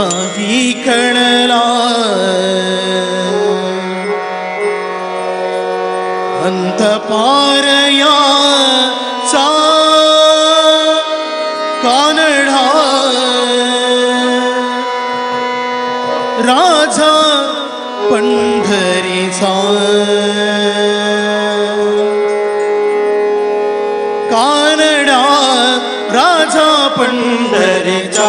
नाही कळला अंत पारयाचा कानडा राजा पंढरीचा कानडा राजा पंढरीचा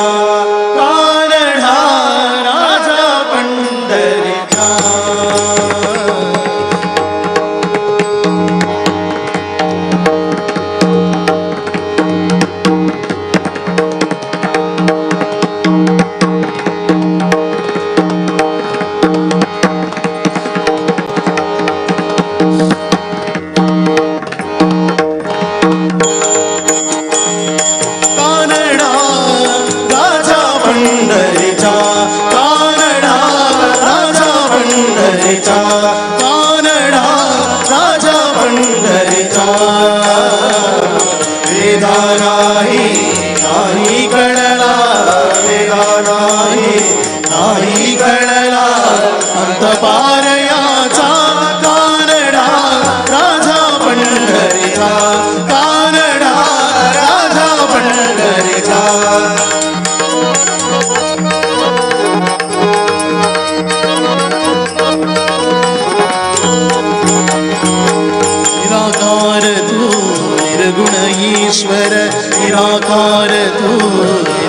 कानडा राजा पंढरीचा कानडा राजा पंढरीचा वेदा नाही कळला वेदा नाही कळला अंत पारयाचा कानडा राजा पंढरीचा कानडा राजा पंढरीचा निराकार तू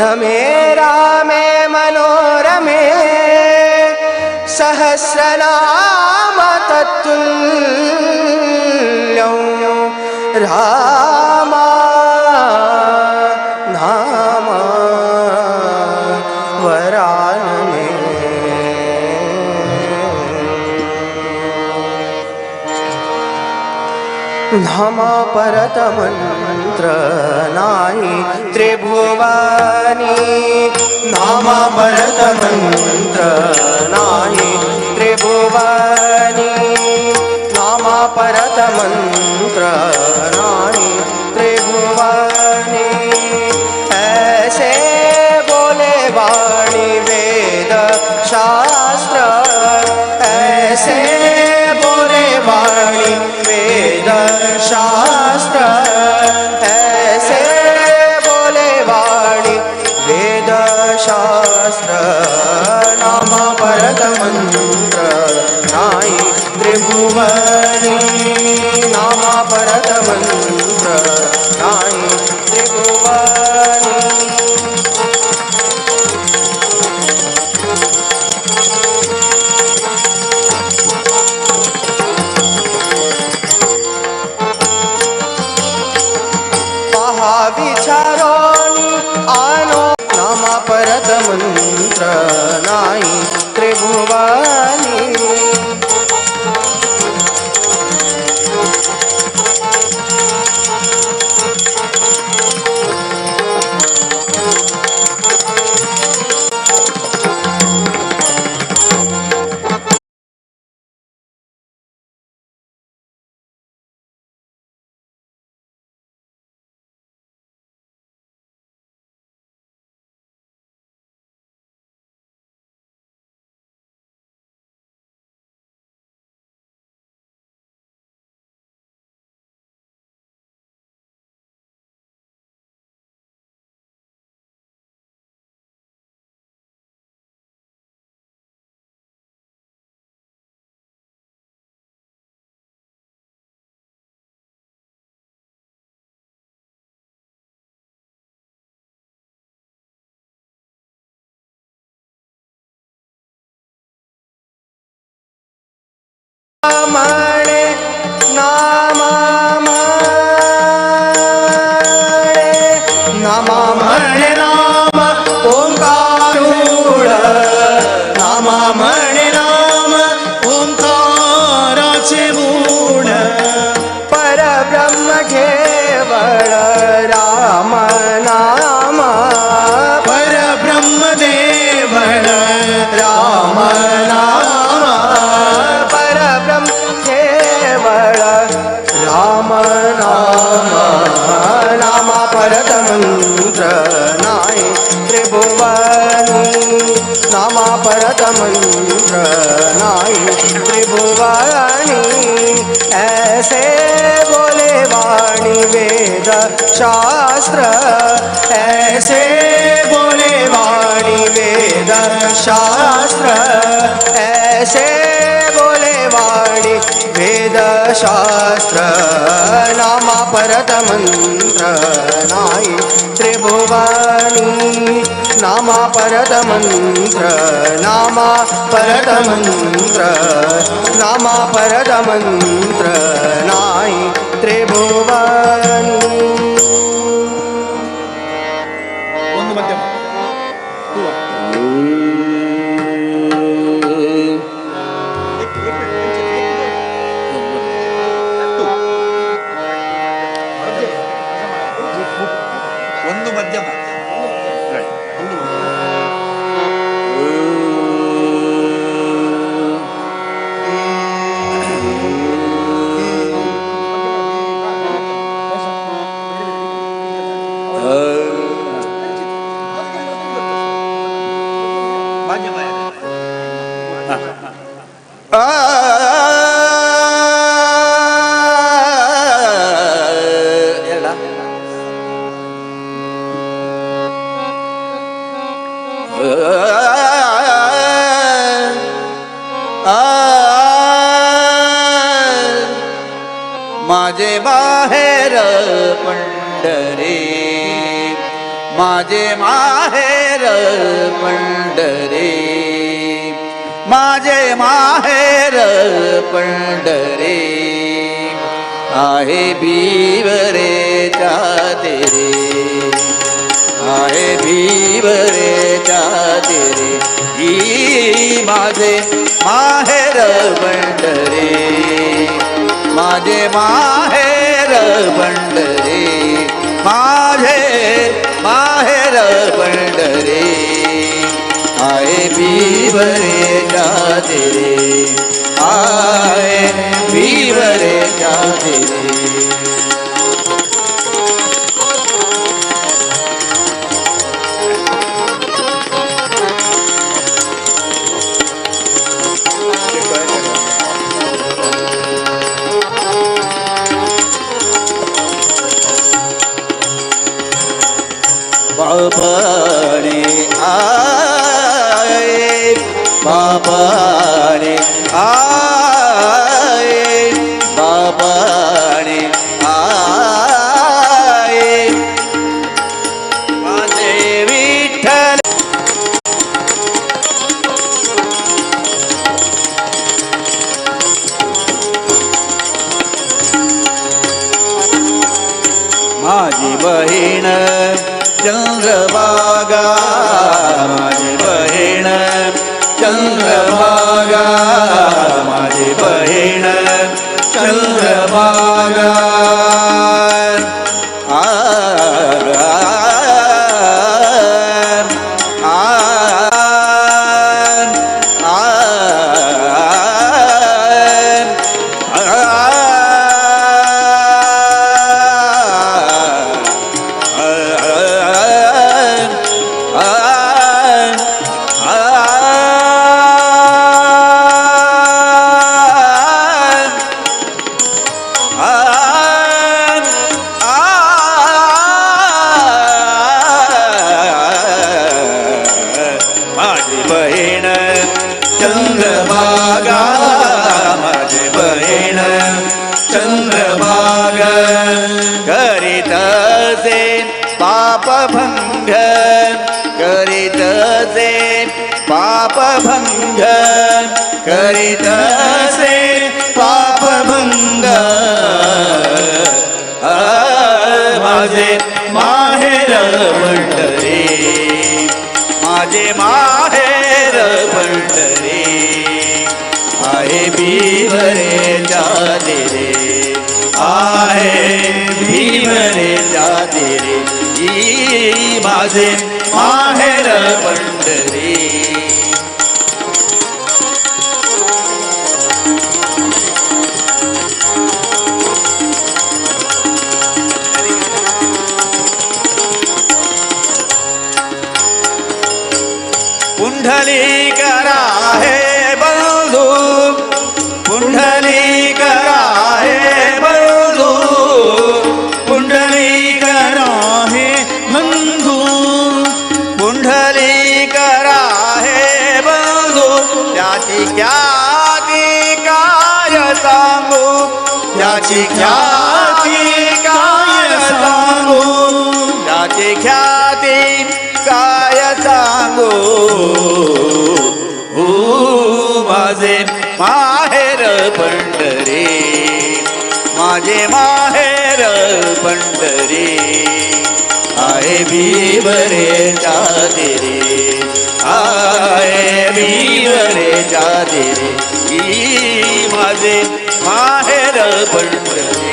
रमे रामे मनोरमे सहस्रनाम तत्तुल्यं रामा नाम वरानने नाम परतमंत्र नाही त्रिभुवानी नाम परतमंत्र नाही त्रिभुवानी नाम परतमंत्र नाही त्रिभुवानी ऐसे बोले वाणी वेद शास्त्र ऐसे बोले वाणी वेद शास्त्र ऐसे बोले वाणी वेद शास्त्र नाम परतमंत्र नाही त्रिभुवनी नाम परतमंत्र नाही त्रिभुवनी विचारोनी आनो नाम परतमंत्र नाही त्रिभुवनी मणे नामा मणे नामा मणे नाम ओंकारूढ नामा मणे नाम ओंकाराचे मूढ परब्रह्म केवळ राम नाम परब्रह्म देवळ राम नाम राम नाम नाम परतमंत्र नाही त्रिभुवनी नाम परतमंत्र नाही त्रिभुवनी ऐसे बोले वाणी वेद शास्त्र ऐसे बोले वाणी वेद शास्त्र ऐसे बोले वाणी वेद शास्त्र नाम परतमंत्र नाही त्रिभुवनी नाम परतमंत्र नाम परतमंत्र नाम परतमंत्र नाही त्रिभुवनी ಒಂದು ಮಧ್ಯಮ ಒಂದು ಮಧ್ಯಮ माझे बाहेर पंढरी माझे माहेर पंढरी, माझे माहेर पंढरी, आहे भिवरेच्या तेरे, आहे भिवरेच्या तेरे, ही माझे माहेर पंढरी, माझे माहेर पंढरी, माझे माहेर पंढरी, आहे भिवरेच्या तेरे, आहे भिवरेच्या तेरे. बाबाने आए, बाबाने आए, बाबाने आए, माझे विठ्ठल. माझी बहीण चंद्रभागा, माझी बहीण चंद्रभागा, माझी बहीण चंद्रभागा. आ माझी बहीण चंद्रभागा, माझी बहीण चंद्रभागा. करीत असे पापभंग, करीत असे पापभंग, करीत असे पापभंग. माझे माहेर पंढरी, माझे माहेर पंढरी, आहे भिवरेच्या तेरे, आहे भिवरेच्या तेरे, ही माझे माहेर पंढरी. पुंडलीकर आहे बंधू, पुंडलीकर आहे बंधू, पुंडलीकर आहे बंधू, पुंडलीकर आहे बंधू. त्याची ख्याती काय सांगू, त्याची ख्याती काय सांगू, त्याची ख्याती काय सांगू. माझे माहेर पंढरी, माझे माहेर पंढरी, आहे भिवरेच्या तेरे, आहे भिवरेच्या तेरे, ही माझे माहेर पंढरी.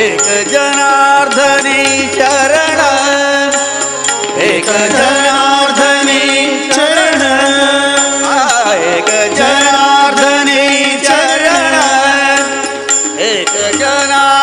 एक जनार्दनी शरण, एक जनार्दनी शरण, एक जनार्दनी शरण, एक जना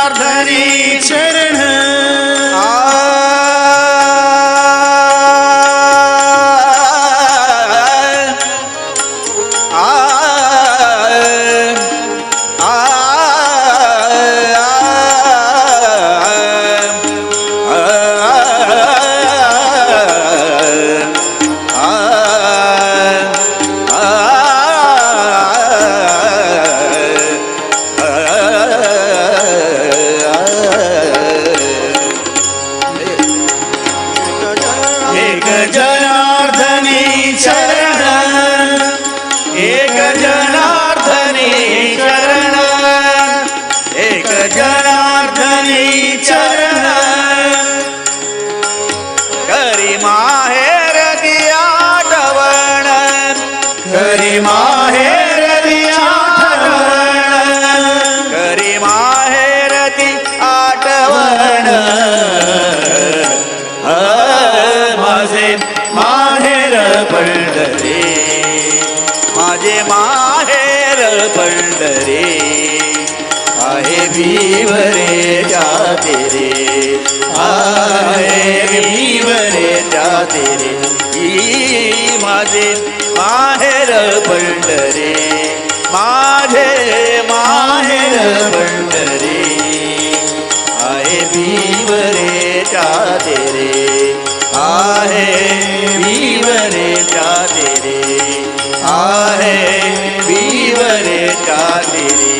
माहेर पंढरी आहे भीवरे जाते रे आहे भीवरे जाते रे ही माझे माहेर पंढरी माझे माहेर पंढरी आहे भीवरे जाते रे आहे भीवरे जाते रे आहे भीवरे जाते रे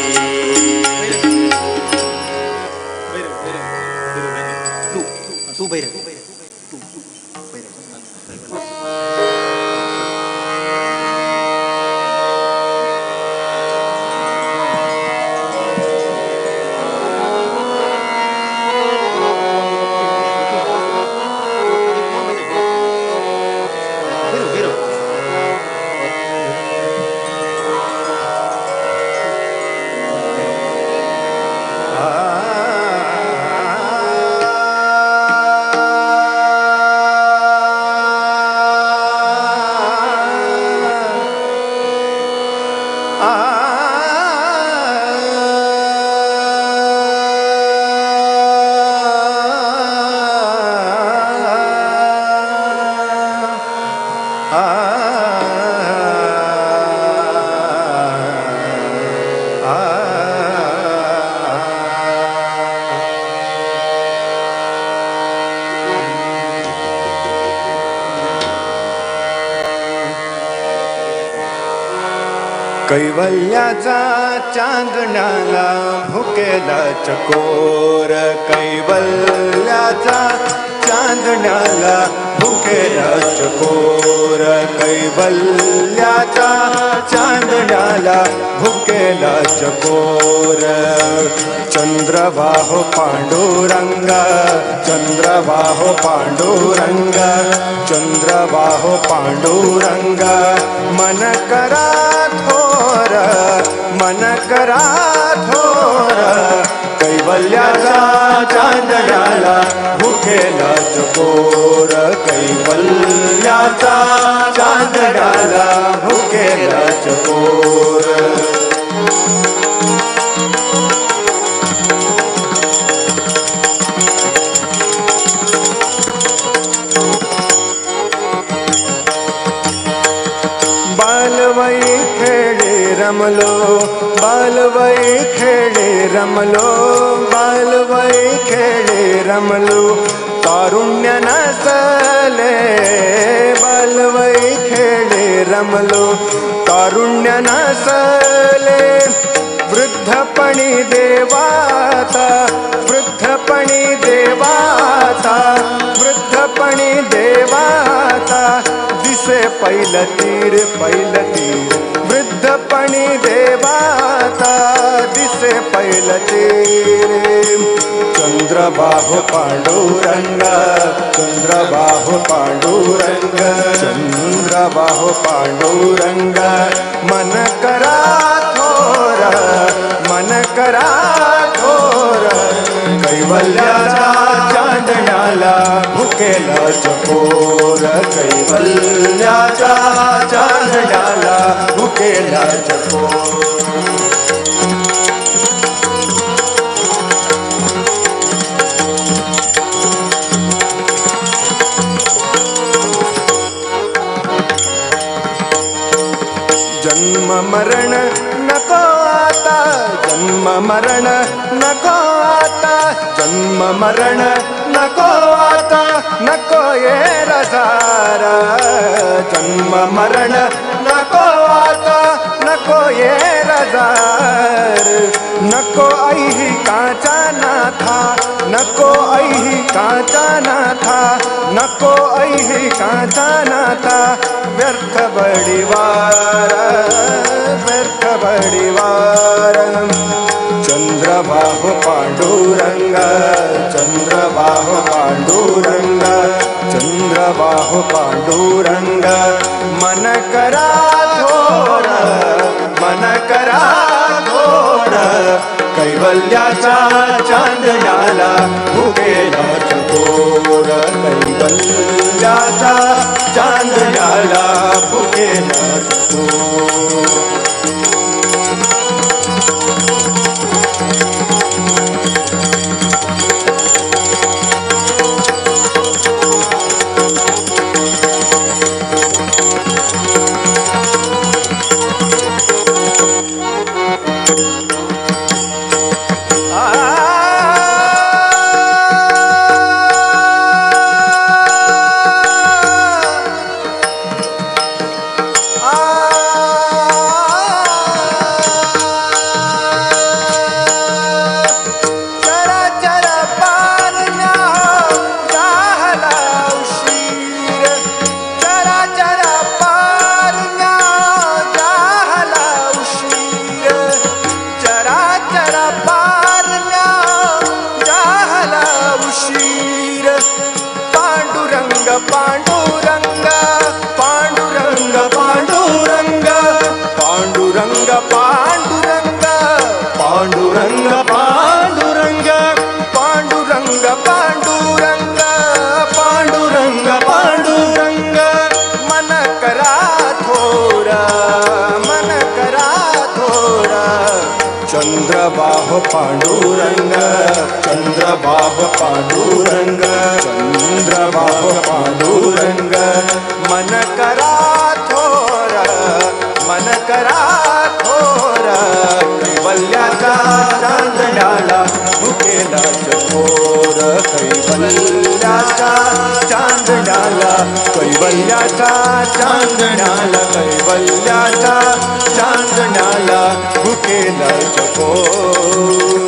कैवल्याचा चांदण्याला भुकेला चकोर कैवल्याचा चांदण्याला भुकेला चकोर कैवल्याचा चांदण्याला भुकेला चकोर चंद्रबाहो पांडुरंग चंद्रबाहो पांडुरंग चंद्रबाहो पांडुरंग मन करा थोर मन करा थोर कैवल्याचा चांदण्याला भुकेला चकोर कैवल्याचा चांदण्याला भुकेला चकोर बालवई खेळे रमलो बालवई खेळे रमलो बालवई खेळे रमलो तारुण्य नसले बालवई खेळे रमलो तारुण्य नसले वृद्धपणी देवाता वृद्धपणी देवाता वृद्धपणी देवाता दिसे पैल तीर वृद्धपणी देवाता दिसे पैल तीर चंद्रबाहु पांडुरंग चंद्रबाहु पांडुरंग चंद्रबाहु पांडुरंग मन करा थोर मन करा थोर कैवल्याचा चांदण्याला भुकेला चकोर कैवल्याचा चांदण्याला भुकेला चकोर जन्म मरण नको आता जन्म मरण नको आता जन्म मरण नको आता नको ये रसारा जन्म मरण नको आता नको ये रजार नको ऐही काचा नाथा नको ऐही काचा नाथा नको ऐही काचा नाथा व्यर्थ बडिवार व्यर्थ बडिवार चंद्रबाहु पांडुरंग चंद्रबाहु पांडुरंग चंद्रबाहु पांडुरंग मन करा थोर मन करा थोर कैवल्याचा चांदण्याला भुकेला चकोर कैवल्याचा चांदण्याला भुकेला चकोर चंद्रबाह पांडुरंग चंद्रबाह पांडुरंग चंद्रबाह पांडुरंग मन करा थोर मन करा थोर कैवल्याचा चांदण्याला भुकेला चकोर कैवल्याचा चांदण्याला कैवल्याचा चांदण्याला कैवल्याचा चांदण्याला भुकेला चकोर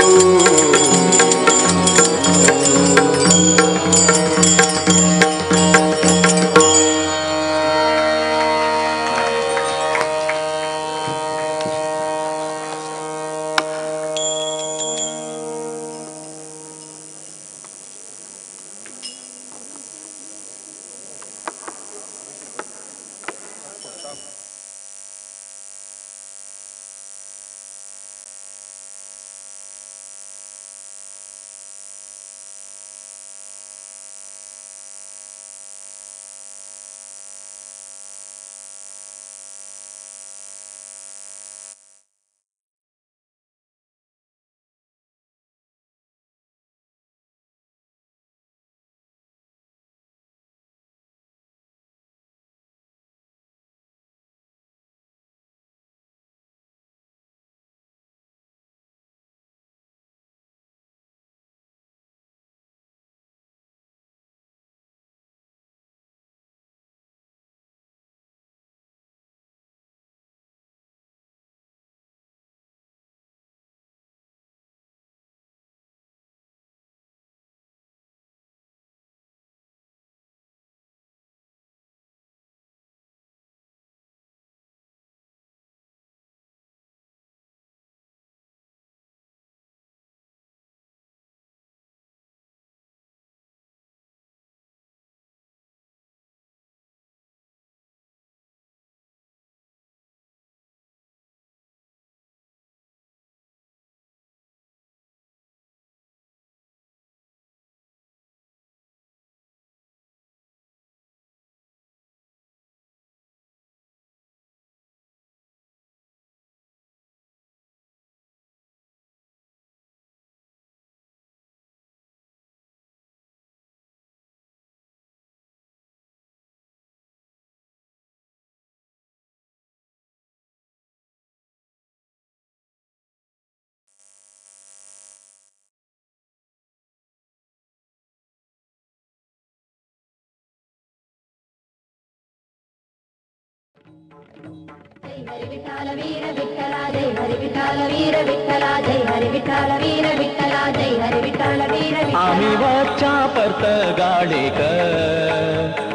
जय हरी विठ्ठल वीर विठ्ठला जय हरी विठ्ठल वीर विठ्ठला जय हरी विठ्ठल वीर विठ्ठला जय हरी विठ्ठल वीर आम्ही वच्चा परत गाडेक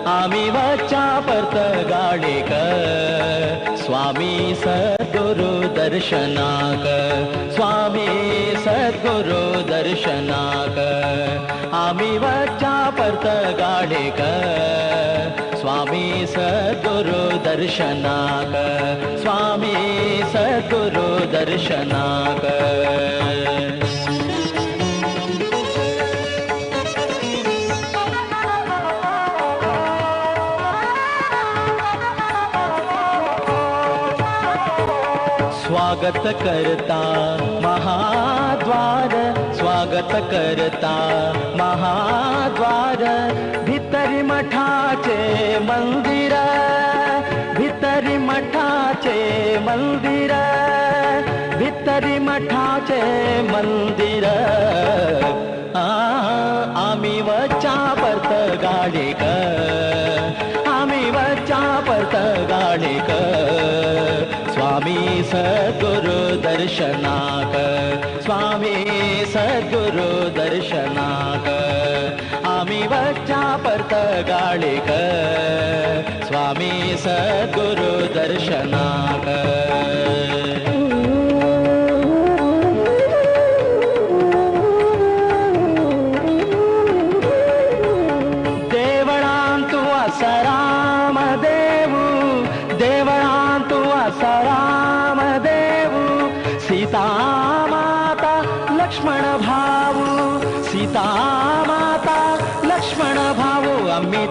आम्ही वच्चा परत गाडेक स्वामी सद्गुरु दर्शनाक स्वामी सद्गुरु दर्शनाक आम्ही वच्चा परत गाडेक स्वामी सद्गुरु दर्शनाक स्वामी सद्गुरु दर्शनाक स्वागत करता महाद्वार स्वागत करता महाद्वार भितरी मठाचे मंदिर भितरी मठाचे मंदिर भितरी मठाचे मंदिर आम्ही वच्चा परत गाडेक आम्ही वच्चा परत गाडेक स्वामी सद्गुरु दर्शनाक स्वामी सद्गुरु दर्शनाक आम्ही वच्चा परत गाडेक स्वामी सद्गुरु दर्शनाक देवळांतू असराम देऊ देवळांतू असराम देऊ सीता माता लक्ष्मण भाऊ सीता माता लक्ष्मण भाऊ आम्ही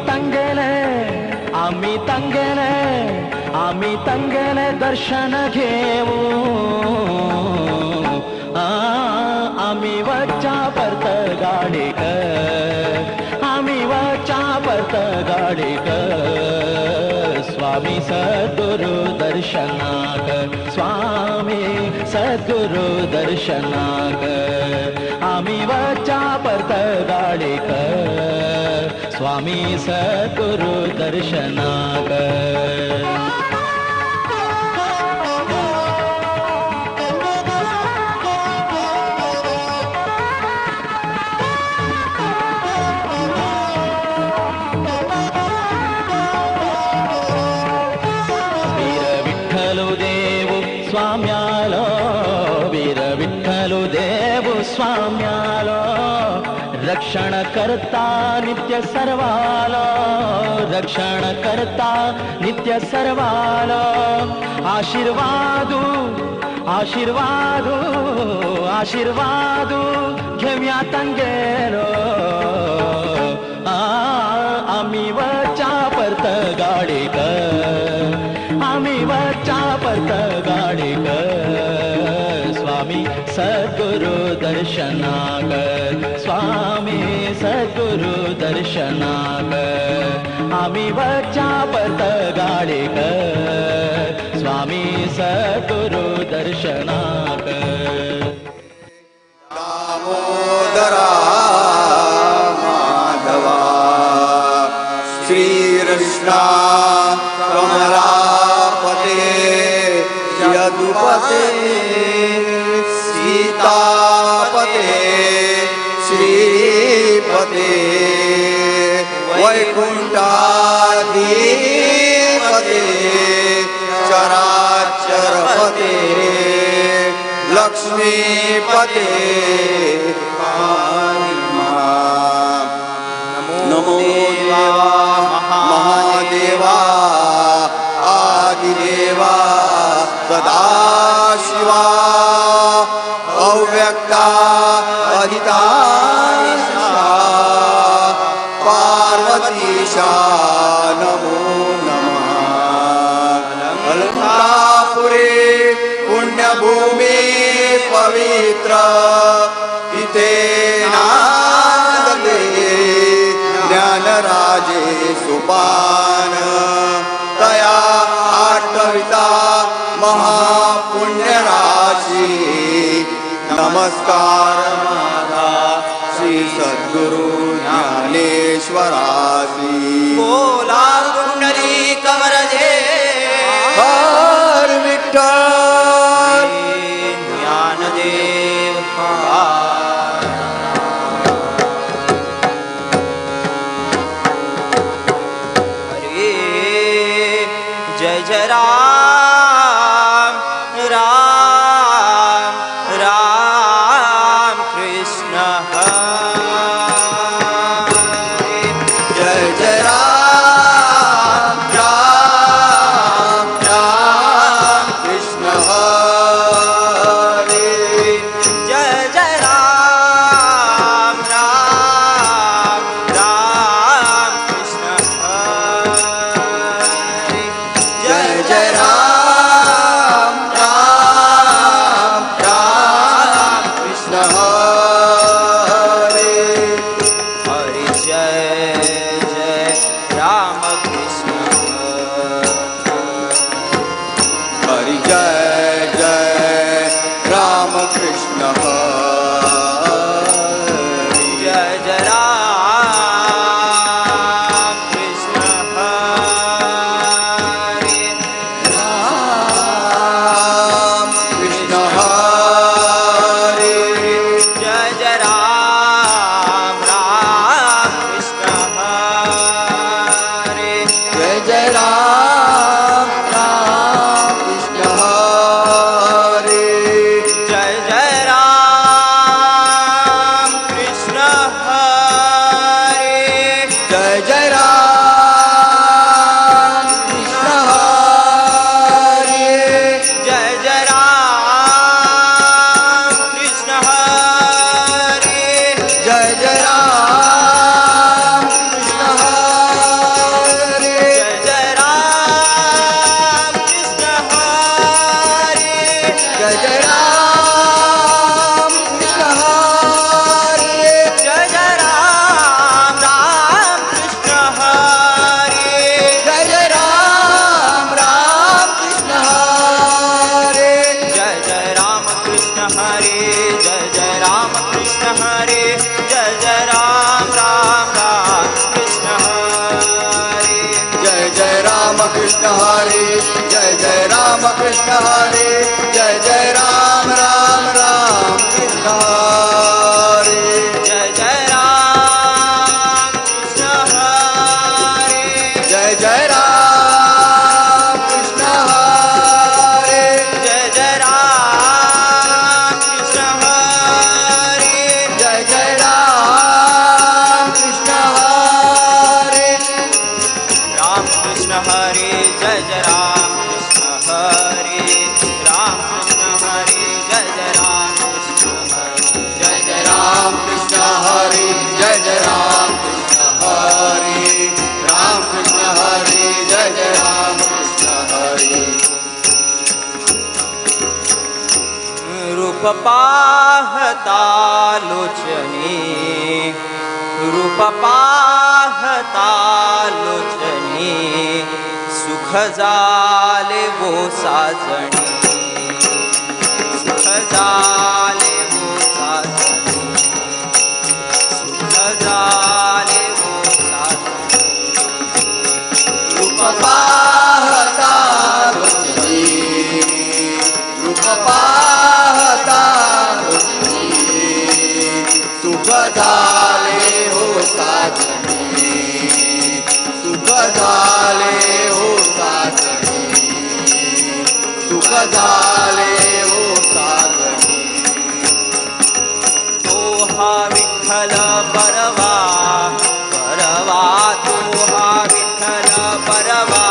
तंगेले दर्शन घेऊ आम्ही वच्चा परत गाडीक आम्ही वच्चा परत गाडीक स्वामी सद्गुरु दर्शनाक स्वामी सद्गुरु दर्शनाक आम्ही वच्चा परत गाडीक स्वामी सद्गुरु दर्शनाक स्वाम्यालो वीर विठ्ठल देव स्वाम्यालो रक्षण करता नित्य सर्वालो रक्षण करता नित्य सर्वालो आशीर्वादू आशीर्वादू आशीर्वादू घेऊया तंगेलो आम्ही वचा परत गाडीक आम्ही वचा परत गाडीक स्वामी सद्गुरु दर्शनाक स्वामी सद्गुरु दर्शनाक आम्ही वचा परत गाडीक स्वामी सद्गुरु दर्शनाक दामोदरा माधवा श्रीकृष्णा कमलापते यदुपते सीतापते श्रीपते वैकुंठाधिपते चराचरपते लक्ष्मीपते नमो देवा महादेवा आदिदेवा सदाशिवा अव्यक्ता अधितानिशा पार्वतीशा नमो नमः अलंकापुरे पुण्यभूमी पवित्र इथे नांदले ज्ञानराजे सुपान तया आठविता महापुण्यराशी नमस्कार माझा श्री सद्गुरु ज्ञानेश्वरासी बोला कुंडली कमरजे हर विठ्ठल ज्ञानदेव हरे जय जय राम राम राम कृष्ण हरे जय जय राम राम राम कृष्ण रूप पाहता लोचनी, रूप पाहता लोचनी, सुख झाले वो साजणी, सुख झाले वो साजणी, सुख झाले वो साजणी. रूप पाहता लोचनी, रूप पाहता लोचनी, सुख झाले हो साजणी, सुख झाले हो साजणी, सुख झाले हो साजणी. तो हा विठ्ठल परवा, परवा तो हा विठ्ठल परवा,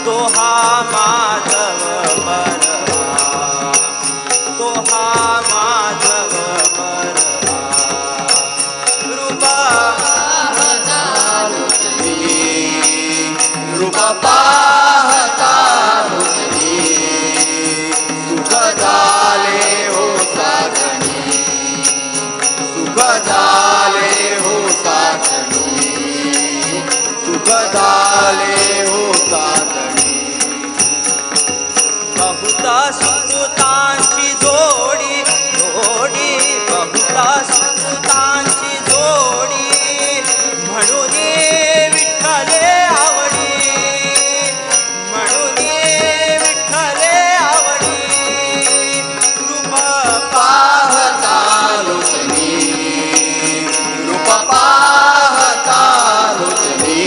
तो हा माधव परवा, तो हा माधव परवा. रूप पाहता लोचनी, रूप पाहता लोचनी, सुख झाले हो साजणी, सुख झाले हो साजणी, सुख झाले हो साजणी. बहुता सुकृतांची जोडी, जोडी बहुता सुकृतांची जोडी, म्हणून विठ्ठले आवडी, म्हणून विठ्ठले आवडी. रूप पाहता लोचनी, रूप पाहता लोचनी,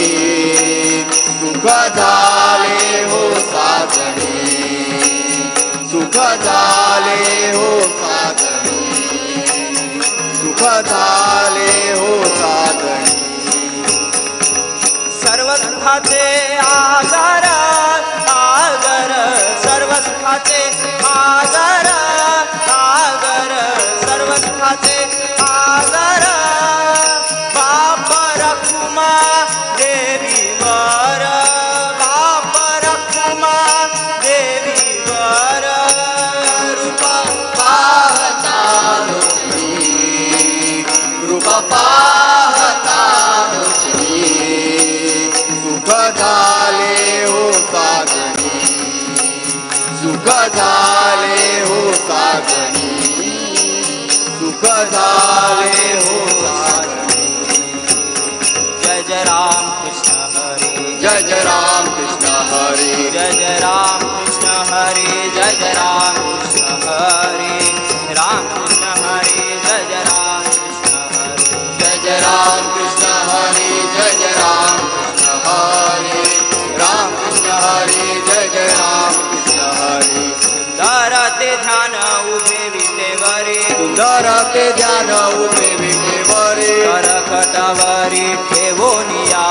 सुख झाले हो साजणी, सुख झाले हो साजणी, सुख झाले हो साजणी. सर्व सुखाचे आगर, आगर सर्व सुखाचे आगर, आगर सर्व सुखाचे आगर. बाप रखुमा देवीवर, बाप रखुमा देवीवर. रूप पाहता लोचनी, रूप पाहता लोचनी, सुख झाले हो साजणी, सुख झाले हो साजणी, सुख झाले हो साजणी. जय जय राम कृष्ण हरी, जय जय राम कृष्ण हरी, जय जय राम कृष्ण हरी, जय जय राम कृष्ण हरी, राम कृष्ण हरी, जय जय राम कृष्ण हरी, जय जय राम कृष्ण हरी, जय जय राम कृष्ण हरी, राम कृष्ण हरी, जय जय राम कृष्ण हरी. सुंदर ते ध्यान उभे विटेवरी, सुंदर ते ध्यान उभे विटेवरी, करकटावरी ठेवोनिया,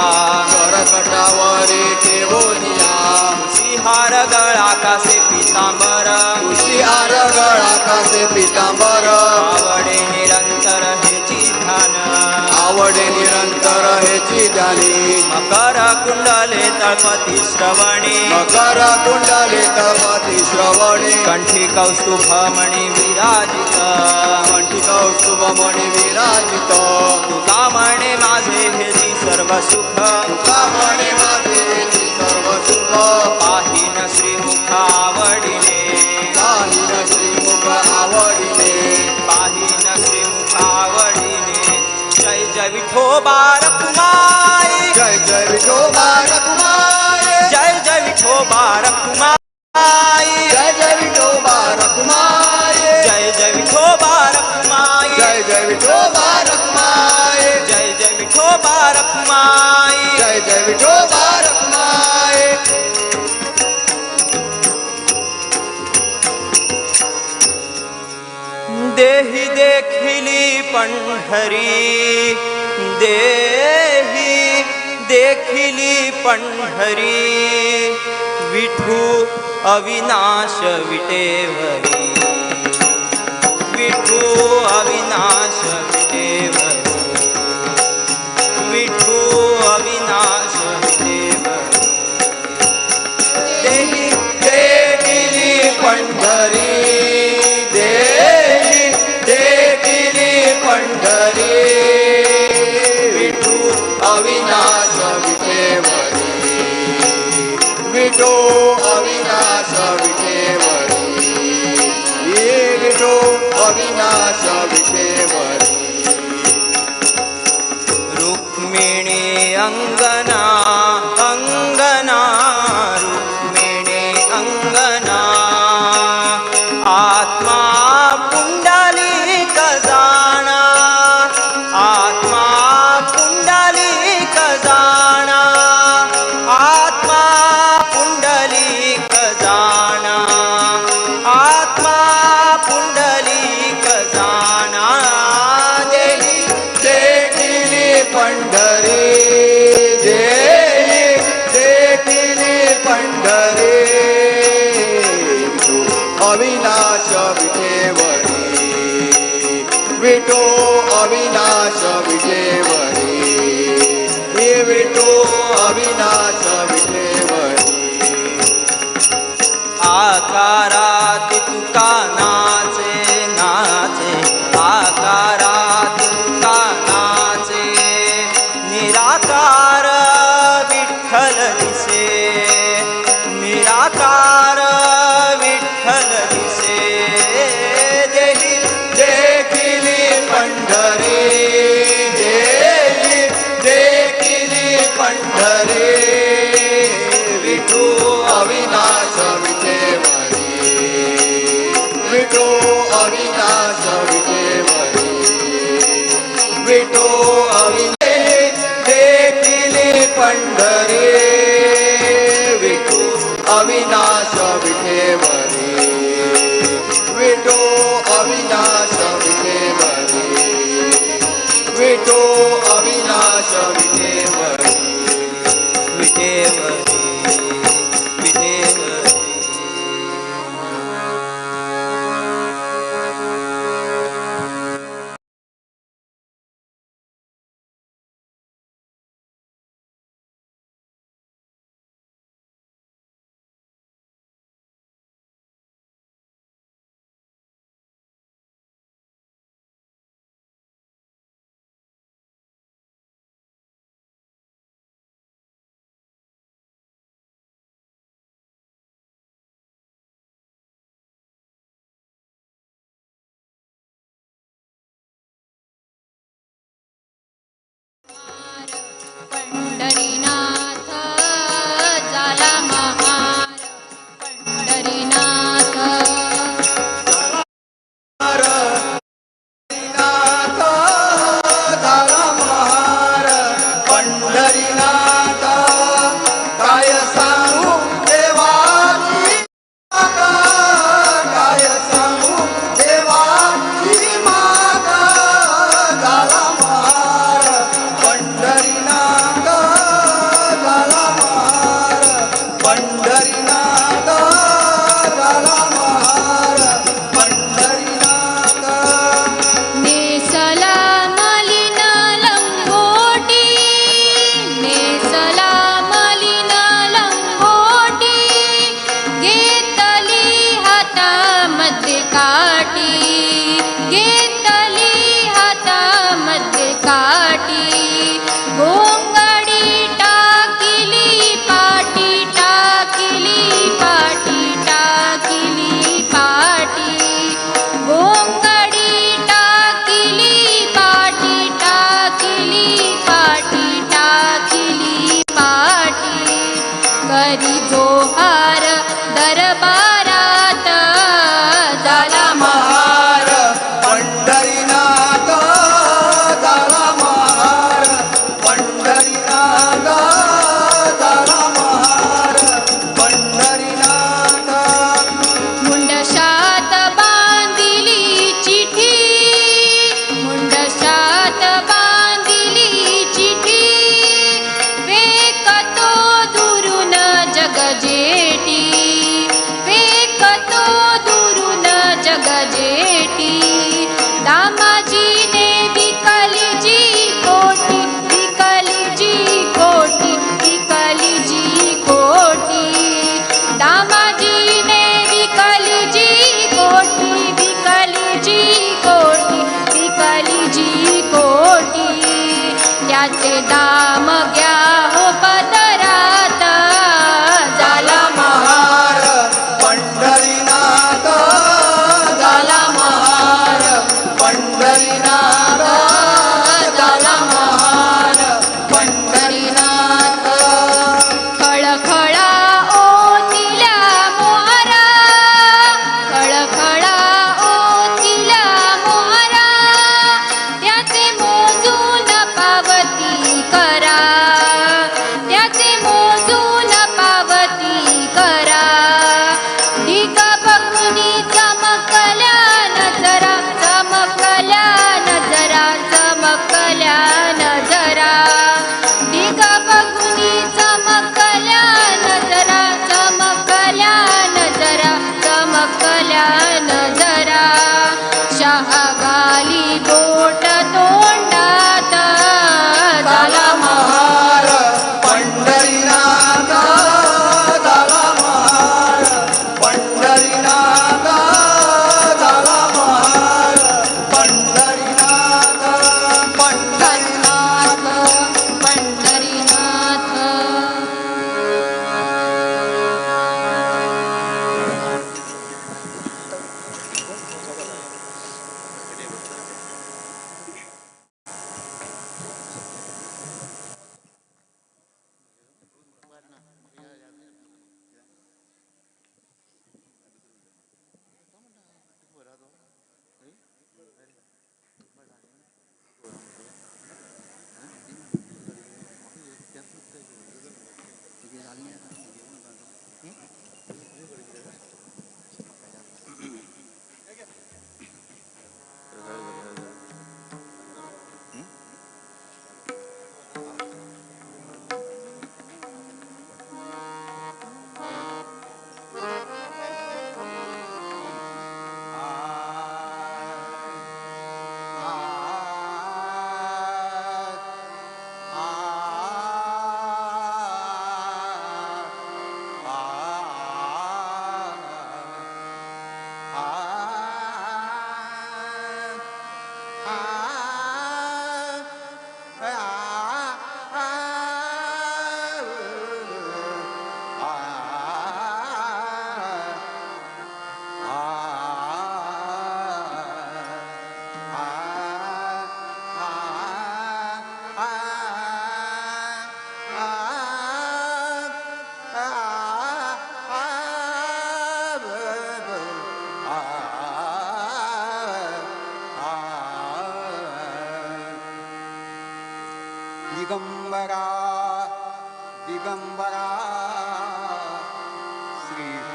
करकटावरी ठेवोनिया. तुळशीहार गळा कासे पितांबर, तुळशीहार गळा कासे पितांबर. आवडे निरंतर हेची ध्यान, आवडे निरंतर हेची ध्यानी. मकर कुंडले तळपती श्रवणी, मकर कुंडले तळपती श्रवणी. कंठी कौस्तुभमणी विराजित, कंठी कौस्तुभमणी विराजित. तुका म्हणे माझे हेची सर्व सुख, तुका म्हणे माझे हेची सर्व सुख. पाहिन श्रीमुख आवडीने, पाहिन श्रीमुख आवडीने, पाहिन श्रीमुख आवडीने. जय जय विठोबा रखुमाई, जय जय विठोबा रखुमाई, जय जय विठोबा रखुमाई, जय जय विठोबा रखुमाई, जय जय विठोबा रखुमाई, जय जय विठोबा रखुमाई, जय जय विठोबा रखुमाई, जय जय विठोबा रखुमाई. देही देखिली पंढरी, देही देखिली पंढरी. विठू अविनाश विटेवरी, विठू अविनाश विटेवरी, विठू अविनाश विटेवरी. देही देखिली पंढरी, अविनाश विठेवरी ये विठो अविनाश विठेवरी रुक्मिणी अंगना अंगना रुक्मिणी अंगना आत्मा पुंडलिक जाणा आत्मा पुंडलिक जाणा आत्मा पुंडलिक जाणा आत्मा पुंडलिक जाणा देवी देखिली पंढरी देखिली पंढरी अविनाश विठेवरी विठो अविनाश विठेवरी हे विठो अविनाश विठेवरी आकारात तुका नाचे नाचे आकारात तुका नाचे निराकार विठ्ठल दिसे निराकार विठ्ठल दिसे देही देखिली पंढरी देखिली पंढरी विठो अविनाश विठेवरी विठो अविनाश विठेवरी विठो देखिली पंढरी विठो अविनाश विठेवरी विठो अविनाश विठेवरी विठो अविनाश विठेवरी विठेवरी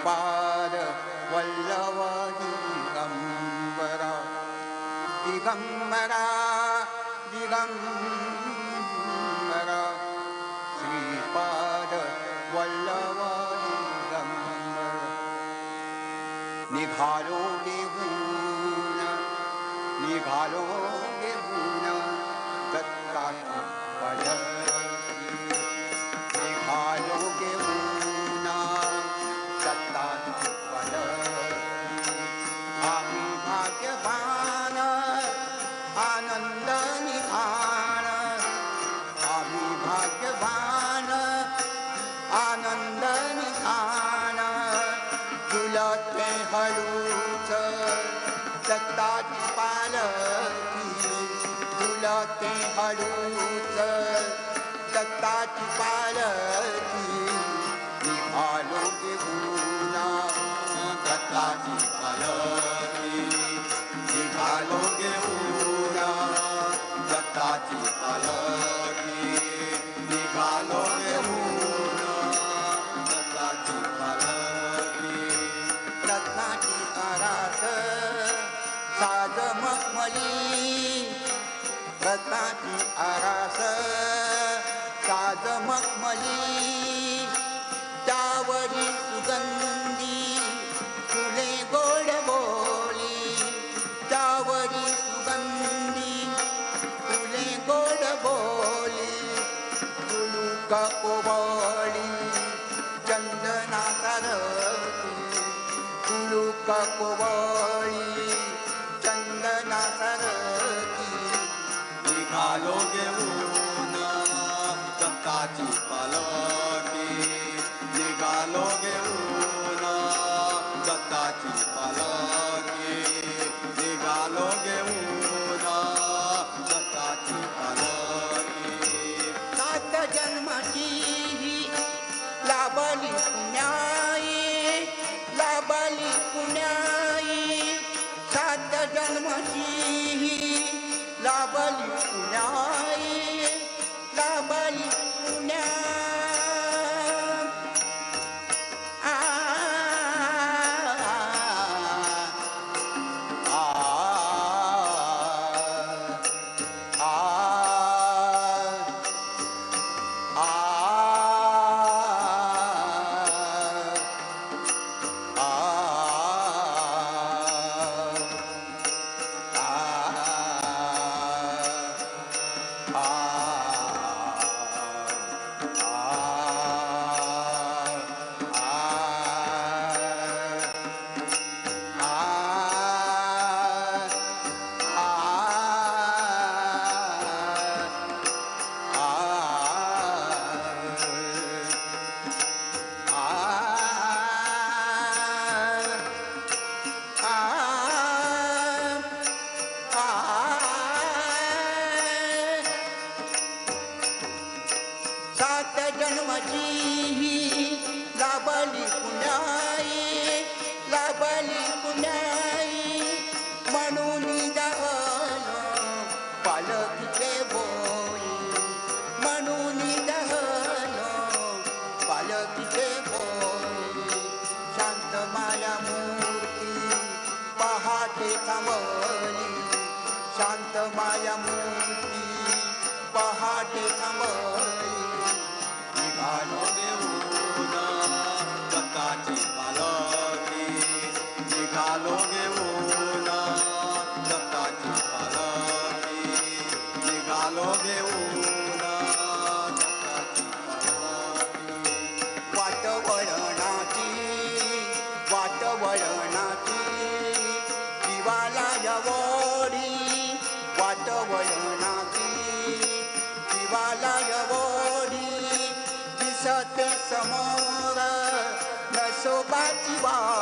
श्रीपाद वल्लभ दिगंबरा दिगंबरा दिगंबरा श्रीपाद वल्लभ दिगंबरा निघालो घेऊन दत्ताची पदरी निघालो घेऊन दत्ताची पदरी आम्ही भाग्यवान आनंद निघाण आम्ही भाग्यवान आनंद निघाण झुलते हळूच दत्ताची पालखी झुलते हळूच दत्ताची पालखी निघालो घेऊन दत्ताची पालखी निघालो घेऊन दत्ताची पालखी निघालो घेऊन दत्ताची पालखी रत्नाची आरास साज मखमली रत्नाची आरास साज मखमली त्यावरी सुगंधी फुले गोड बोली त्यावरी सुगंधी फुले गोड बोली तुलुक कोवळी चंदना सरती तुलुक कोवळी चंदना सरती निघालो घेऊन दत्ताची पालखी निघालो घेऊन दत्ताची पालखी निघालो घेऊन दत्ताची पालखी सात जन्माची लाभली पुण्याई लाभली पुण्याई सात जन्माची लाभली पुण्याई लाभली पुण्या सात जन्माची लाभली पुण्याई लाभली पुण्याई म्हणून दहनो पालखीचे बोई म्हणून दहनो पालखीचे बोई शांत माया मूर्ती पहाटे थांबली शांत माया मूर्ती पहाटे थांबली निघालो घेऊन दत्ताची पालखी निघालो घेऊन दत्ताची पालखी निघालो घेऊन दत्ताची पालखी वाटवळणाची जीवाला यवोडी वाटवळणाची जीवाला यवोडी दिसते समोर नसोबाची वाट